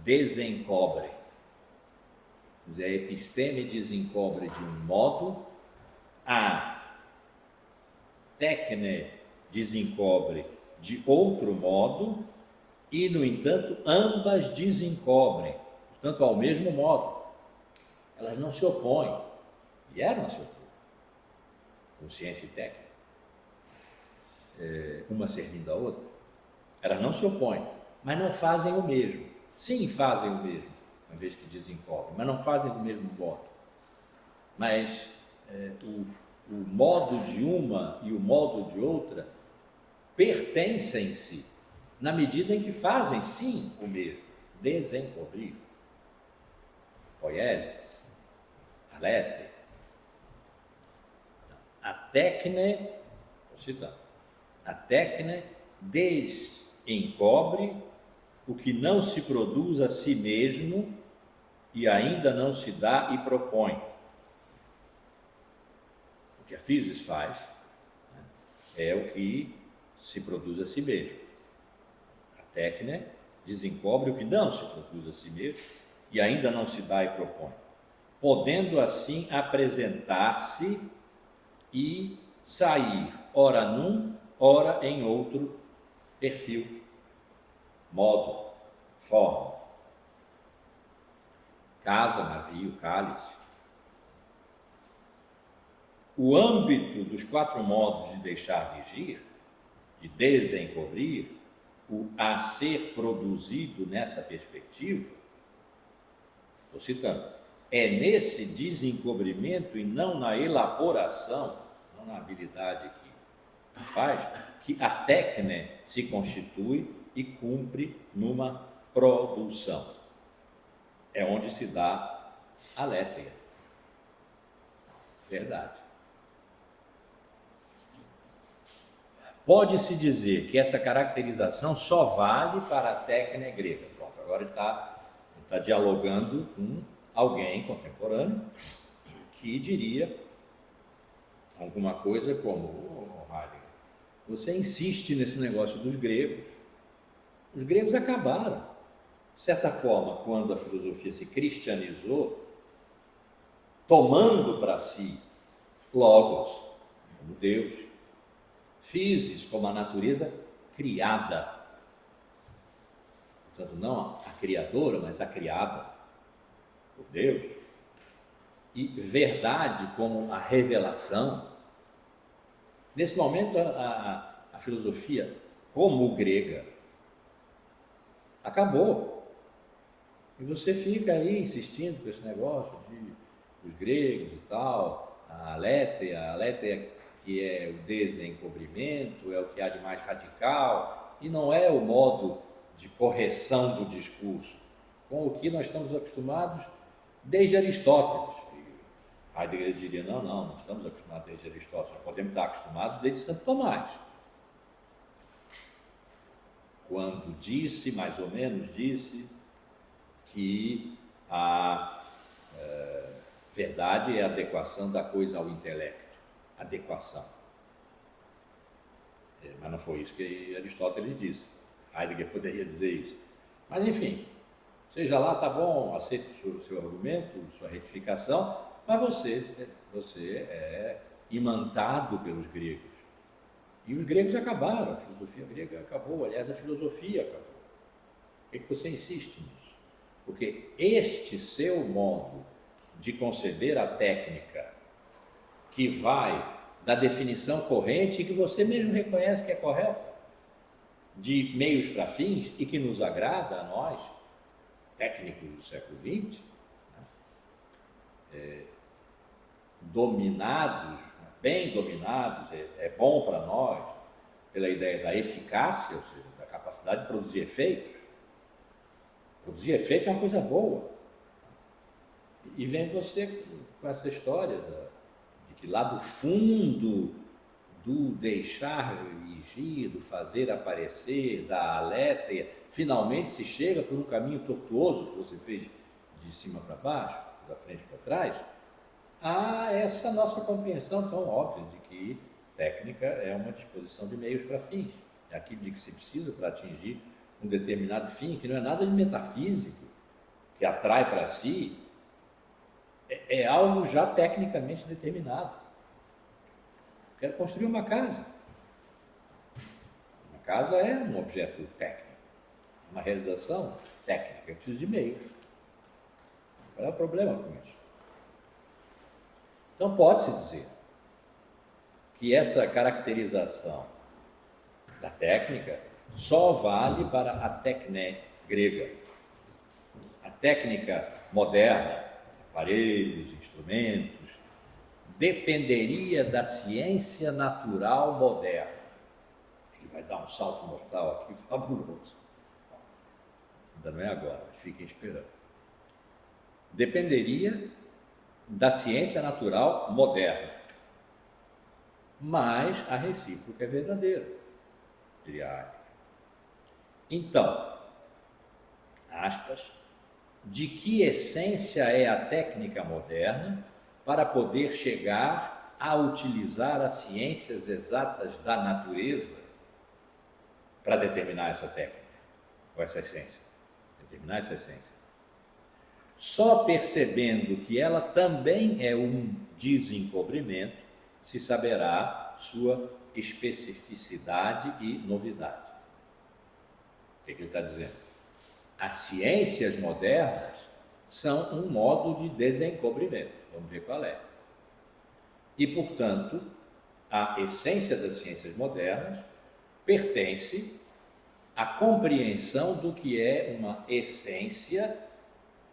desencobrem. Quer dizer, a episteme desencobre de um modo, a técne desencobre de outro modo, e, no entanto, ambas desencobrem, portanto, ao mesmo modo. Elas não se opõem, vieram a se opor, com ciência e técnica, uma servindo a outra. Elas não se opõem, mas não fazem o mesmo. Sim, fazem o mesmo, uma vez que desencobrem, mas não fazem do mesmo modo. Mas o modo de uma e o modo de outra pertencem-se na medida em que fazem, sim, o mesmo, desencobrir. Poiesis, alete, a técne, vou citar, a técne desencobre o que não se produz a si mesmo e ainda não se dá e propõe. O que a physis faz, né, é o que se produz a si mesmo. A técne desencobre o que não se produz a si mesmo e ainda não se dá e propõe, podendo assim apresentar-se e sair, ora num, ora em outro perfil, modo, forma, casa, navio, cálice. O âmbito dos quatro modos de deixar vigir, de desencobrir, o a ser produzido nessa perspectiva, estou citando, é nesse desencobrimento e não na elaboração, não na habilidade que faz, que a técne se constitui e cumpre numa produção. É onde se dá a létria. Verdade. Pode-se dizer que essa caracterização só vale para a técne grega. Pronto, agora está dialogando com alguém contemporâneo que diria alguma coisa como: Heidegger, você insiste nesse negócio dos gregos. Os gregos acabaram. De certa forma, quando a filosofia se cristianizou, tomando para si logos, como Deus, physis, como a natureza criada. Portanto, não a criadora, mas a criada por Deus. E verdade como a revelação, Nesse momento, a filosofia como grega acabou. E você fica aí insistindo com esse negócio dos gregos e tal, a aletheia que é o desencobrimento, é o que há de mais radical, e não é o modo de correção do discurso, com o que nós estamos acostumados desde Aristóteles. E Heidegger diria, não estamos acostumados desde Aristóteles, nós podemos estar acostumados desde Santo Tomás. Quando disse, mais ou menos disse, que a verdade é a adequação da coisa ao intelecto. Adequação. Mas não foi isso que Aristóteles disse. Heidegger poderia dizer isso. Mas, enfim, seja lá, tá bom, aceito o seu argumento, sua retificação, mas você é imantado pelos gregos. E os gregos acabaram, a filosofia grega acabou, aliás, a filosofia acabou. Por que você insiste nisso? Porque este seu modo de conceber a técnica, que vai da definição corrente, que você mesmo reconhece que é correta, de meios para fins, e que nos agrada a nós, técnicos do século XX, né? Dominados, bem dominados, é bom para nós, pela ideia da eficácia, ou seja, da capacidade de produzir efeitos. Produzir efeito é uma coisa boa. E vem você com essa história de que lá do fundo do deixar vigir, do fazer aparecer, da aletheia, finalmente se chega por um caminho tortuoso que você fez de cima para baixo, da frente para trás, a essa nossa compreensão tão óbvia de que técnica é uma disposição de meios para fins. É aquilo de que se precisa para atingir um determinado fim, que não é nada de metafísico, que atrai para si, é algo já tecnicamente determinado. Quero construir uma casa. Uma casa é um objeto técnico, uma realização técnica. Eu preciso de meios. Qual é o problema com isso? Então, pode-se dizer que essa caracterização da técnica só vale para a técnica grega. A técnica moderna, aparelhos, instrumentos, dependeria da ciência natural moderna. Ele vai dar um salto mortal aqui fabuloso. Ainda não é agora, mas fiquem esperando. Dependeria da ciência natural moderna. Mas a recíproca é verdadeira, diria Heidegger. Então, aspas, de que essência é a técnica moderna para poder chegar a utilizar as ciências exatas da natureza para determinar essa técnica, ou essa essência, determinar essa essência. Só percebendo que ela também é um desencobrimento, se saberá sua especificidade e novidade. O que ele está dizendo? As ciências modernas são um modo de desencobrimento. Vamos ver qual é. E, portanto, a essência das ciências modernas pertence à compreensão do que é uma essência,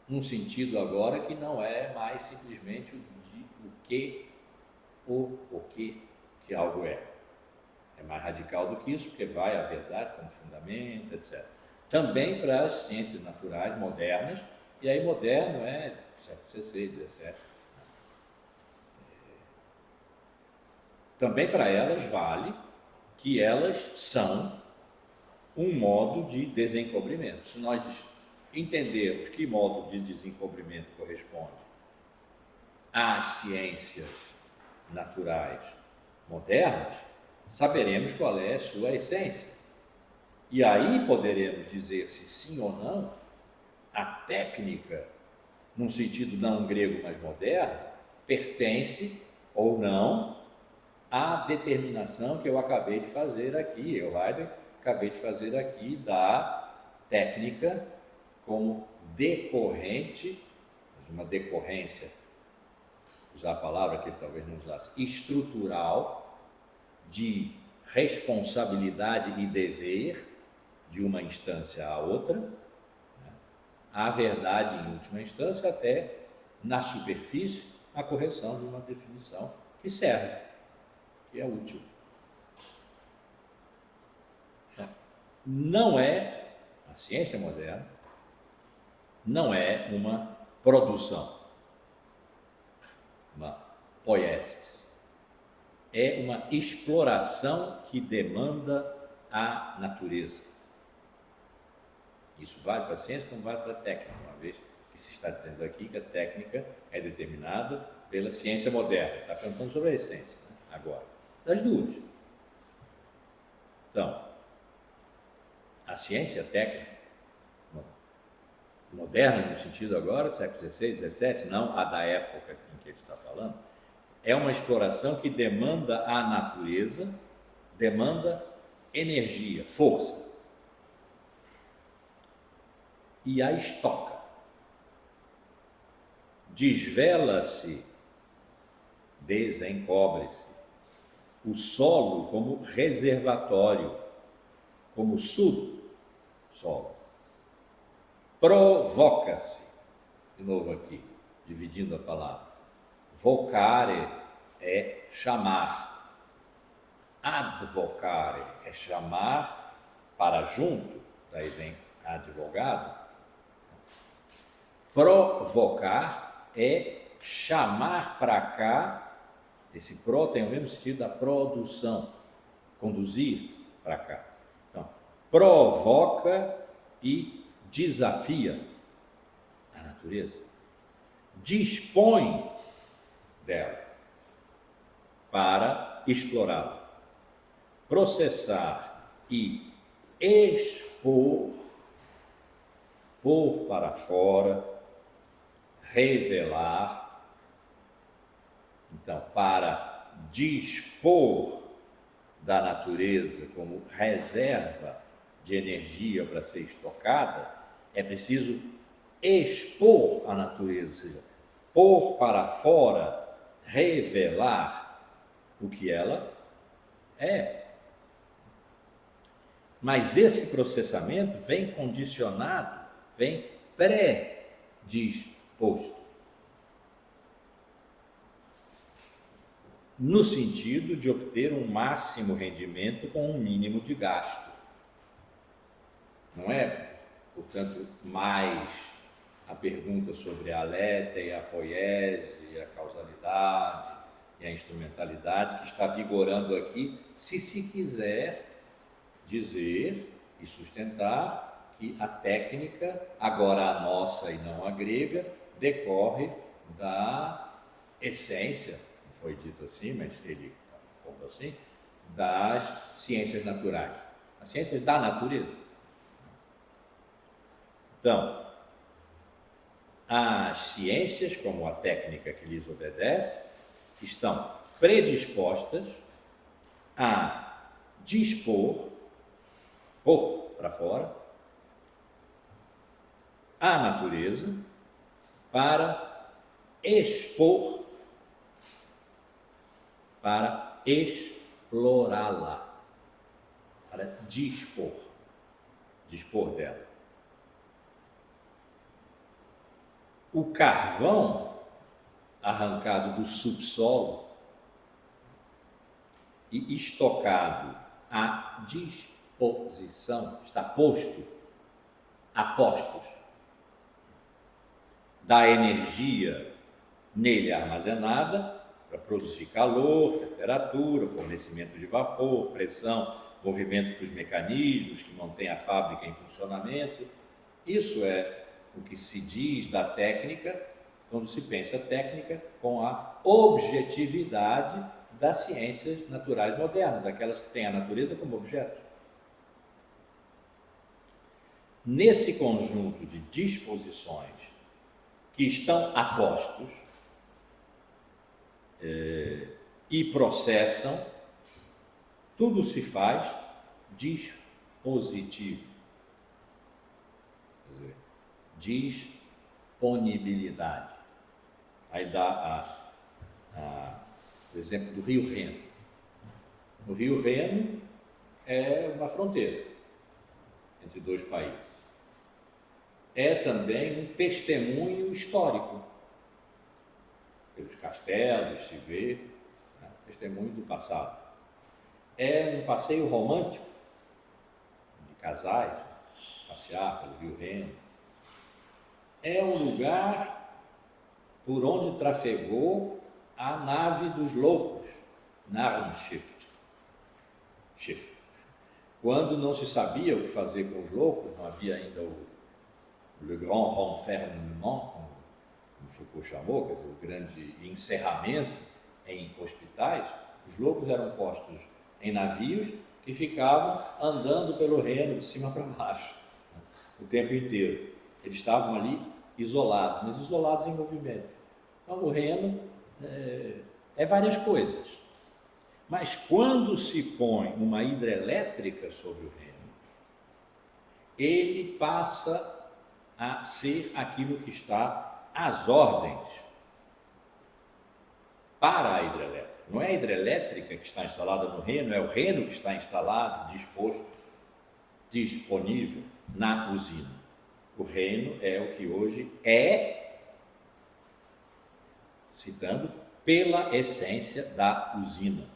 num sentido agora que não é mais simplesmente o que algo é. É mais radical do que isso, porque vai à verdade como fundamento, etc. Também para as ciências naturais modernas, e aí moderno é século XVI, XVII. Também para elas vale que elas são um modo de desencobrimento. Se nós entendermos que modo de desencobrimento corresponde às ciências naturais modernas, saberemos qual é a sua essência. E aí poderemos dizer se sim ou não a técnica, num sentido não grego, mas moderno, pertence ou não à determinação que eu acabei de fazer aqui, Heidegger, acabei de fazer aqui da técnica como decorrente, uma decorrência, usar a palavra que ele talvez não usasse, estrutural de responsabilidade e dever de uma instância à outra, né? A verdade em última instância, até na superfície, a correção de uma definição que serve, que é útil. Não é, a ciência moderna, não é uma produção, uma poiesis. É uma exploração que demanda a natureza. Isso vale para a ciência como vale para a técnica, uma vez que se está dizendo aqui que a técnica é determinada pela ciência moderna. Está perguntando sobre a essência, né? Agora, das duas. Então, a ciência técnica, moderna no sentido agora, século XVI, XVII, não a da época em que ele está falando, é uma exploração que demanda a natureza, demanda energia, força, e a estoca. Desvela-se, desencobre-se o solo como reservatório, como subsolo. Provoca-se, de novo aqui, dividindo a palavra. Vocare é chamar. Advocare é chamar para junto, daí vem advogado. Provocar é chamar para cá, esse pro tem o mesmo sentido da produção, conduzir para cá. Então, provoca e desafia a natureza, dispõe dela para explorá-la, processar e expor, pôr para fora, revelar. Então, para dispor da natureza como reserva de energia para ser estocada, é preciso expor a natureza, ou seja, pôr para fora, revelar o que ela é. Mas esse processamento vem condicionado, vem predisposto, no sentido de obter um máximo rendimento com um mínimo de gasto. Não é, portanto, mais a pergunta sobre a aletheia, a poiese, a causalidade e a instrumentalidade que está vigorando aqui, se quiser dizer e sustentar que a técnica, agora a nossa e não a grega, decorre da essência, não foi dito assim, mas ele como assim, das ciências naturais, as ciências da natureza. Então, as ciências, como a técnica que lhes obedece, estão predispostas a dispor, pôr para fora, a natureza para expor, para explorá-la, para dispor dela. O carvão arrancado do subsolo e estocado à disposição, está posto, a postos, da energia nele armazenada para produzir calor, temperatura, fornecimento de vapor, pressão, movimento dos mecanismos que mantêm a fábrica em funcionamento. Isso é o que se diz da técnica quando se pensa técnica com a objetividade das ciências naturais modernas, aquelas que têm a natureza como objeto. Nesse conjunto de disposições que estão a postos e processam, tudo se faz dispositivo. Quer dizer, disponibilidade. Aí dá o exemplo do rio Reno. O rio Reno é uma fronteira entre dois países. É também um testemunho histórico. Pelos castelos se vê, né? Testemunho do passado. É um passeio romântico de casais, passear pelo rio Reno. É um lugar por onde trafegou a nave dos loucos, Narrenschiff. Quando não se sabia o que fazer com os loucos, não havia ainda o Le Grand Renfermement, como Foucault chamou, quer dizer, o grande encerramento em hospitais, os loucos eram postos em navios que ficavam andando pelo Reno de cima para baixo, né, o tempo inteiro. Eles estavam ali isolados, mas isolados em movimento. Então, o Reno é várias coisas. Mas quando se põe uma hidrelétrica sobre o Reno, ele passa a ser aquilo que está às ordens para a hidrelétrica. Não é a hidrelétrica que está instalada no Reno, é o Reno que está instalado, disposto, disponível na usina. O Reno é o que hoje é, citando, pela essência da usina.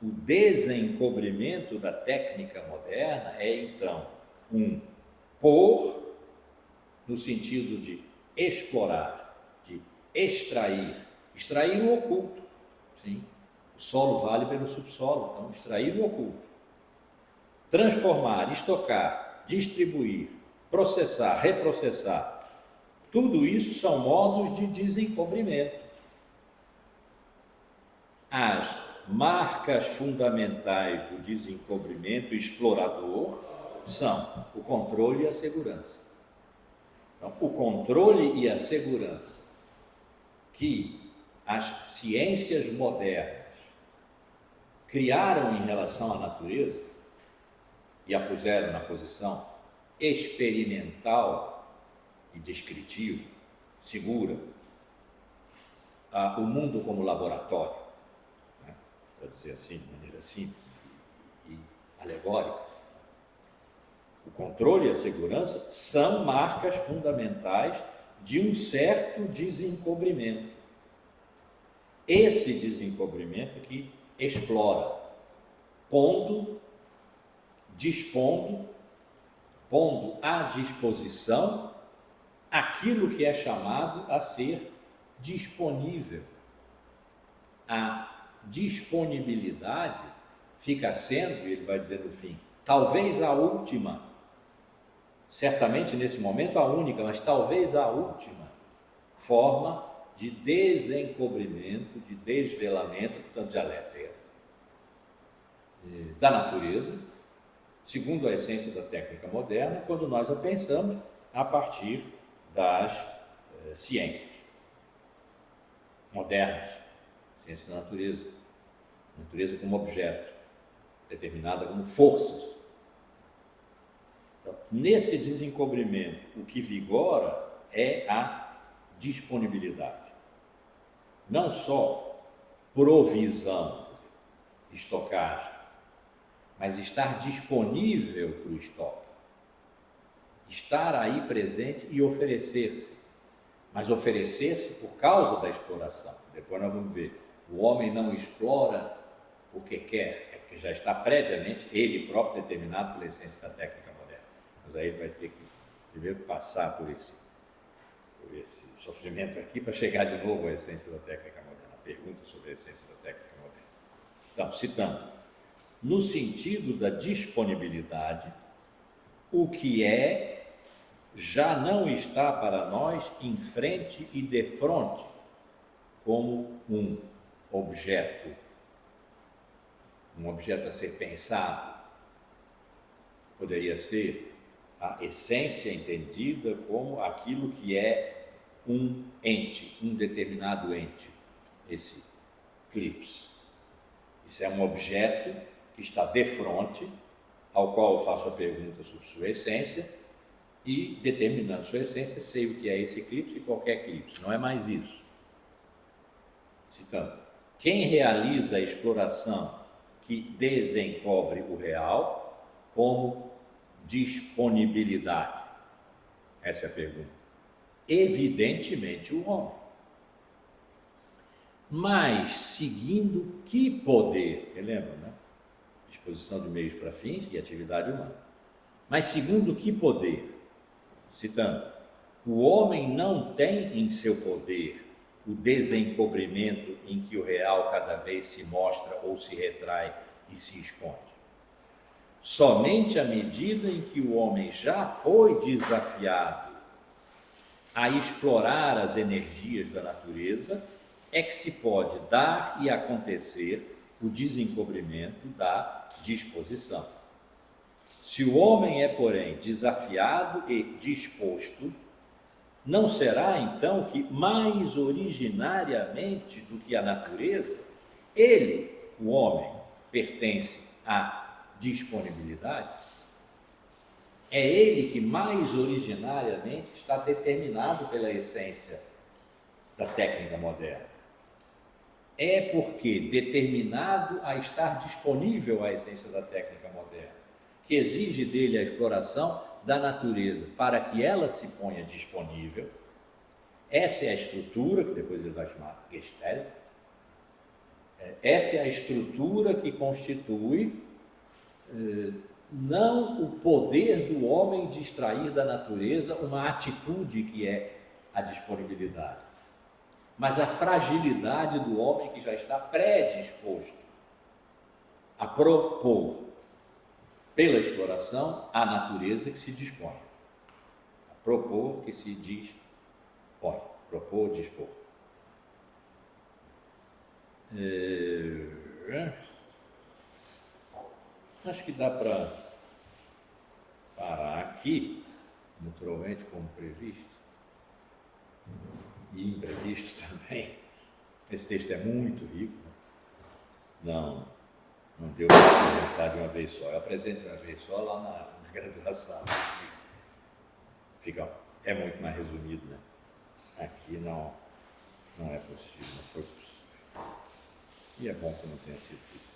O desencobrimento da técnica moderna é, então, pôr, no sentido de explorar, de extrair o oculto. Sim? O solo vale pelo subsolo, então extrair o oculto. Transformar, estocar, distribuir, processar, reprocessar. Tudo isso são modos de desencobrimento. As marcas fundamentais do desencobrimento explorador são o controle e a segurança. Então, o controle e a segurança que as ciências modernas criaram em relação à natureza e a puseram na posição experimental e descritiva, segura, o mundo como laboratório, né? Para dizer assim, de maneira simples e alegórica. O controle e a segurança são marcas fundamentais de um certo desencobrimento. Esse desencobrimento que explora, pondo à disposição aquilo que é chamado a ser disponível. A disponibilidade fica sendo, ele vai dizer no fim, talvez a última, certamente nesse momento a única, mas talvez a última forma de desencobrimento, de desvelamento, portanto de alerta da natureza, segundo a essência da técnica moderna, quando nós a pensamos a partir das ciências modernas, ciência da natureza, natureza como objeto, determinada como forças. Então, nesse desencobrimento, o que vigora é a disponibilidade. Não só provisão, estocagem, mas estar disponível para o estoque. Estar aí presente e oferecer-se. Mas oferecer-se por causa da exploração. Depois nós vamos ver. O homem não explora porque quer, é porque já está previamente ele próprio determinado pela essência da técnica moderna. Mas aí ele vai ter que primeiro passar por esse sofrimento aqui para chegar de novo à essência da técnica moderna. A pergunta sobre a essência da técnica moderna. Então, citando, no sentido da disponibilidade, o que é já não está para nós em frente e defronte como um objeto a ser pensado. Poderia ser a essência entendida como aquilo que é um ente, um determinado ente, esse eclipse. Isso é um objeto que está defronte, ao qual eu faço a pergunta sobre sua essência, e determinando sua essência, sei o que é esse eclipse e qualquer eclipse. Não é mais isso. Citando, quem realiza a exploração que desencobre o real como disponibilidade? Essa é a pergunta. Evidentemente o homem. Mas seguindo que poder? Lembra, né? Disposição de meios para fins e atividade humana. Mas segundo que poder? Citando, o homem não tem em seu poder o desencobrimento em que o real cada vez se mostra ou se retrai e se esconde. Somente à medida em que o homem já foi desafiado a explorar as energias da natureza, é que se pode dar e acontecer o desencobrimento da disposição. Se o homem é, porém, desafiado e disposto, não será então que mais originariamente do que a natureza, ele, o homem, pertence à disponibilidade? É ele que mais originariamente está determinado pela essência da técnica moderna. É porque determinado a estar disponível à essência da técnica moderna, que exige dele a exploração da natureza para que ela se ponha disponível. Essa é a estrutura, que depois ele vai chamar Gestalt. Essa é a estrutura que constitui não o poder do homem de extrair da natureza uma atitude que é a disponibilidade, mas a fragilidade do homem que já está predisposto a propor pela exploração a natureza que se dispõe, a propor que se dispõe, propor, dispor. Acho que dá para parar aqui, naturalmente, como previsto, e imprevisto também. Esse texto é muito rico, não deu para apresentar de uma vez só. Eu apresento de uma vez só lá na graduação. É muito mais resumido, né? Aqui não é possível, não foi possível. E é bom que não tenha sido possível.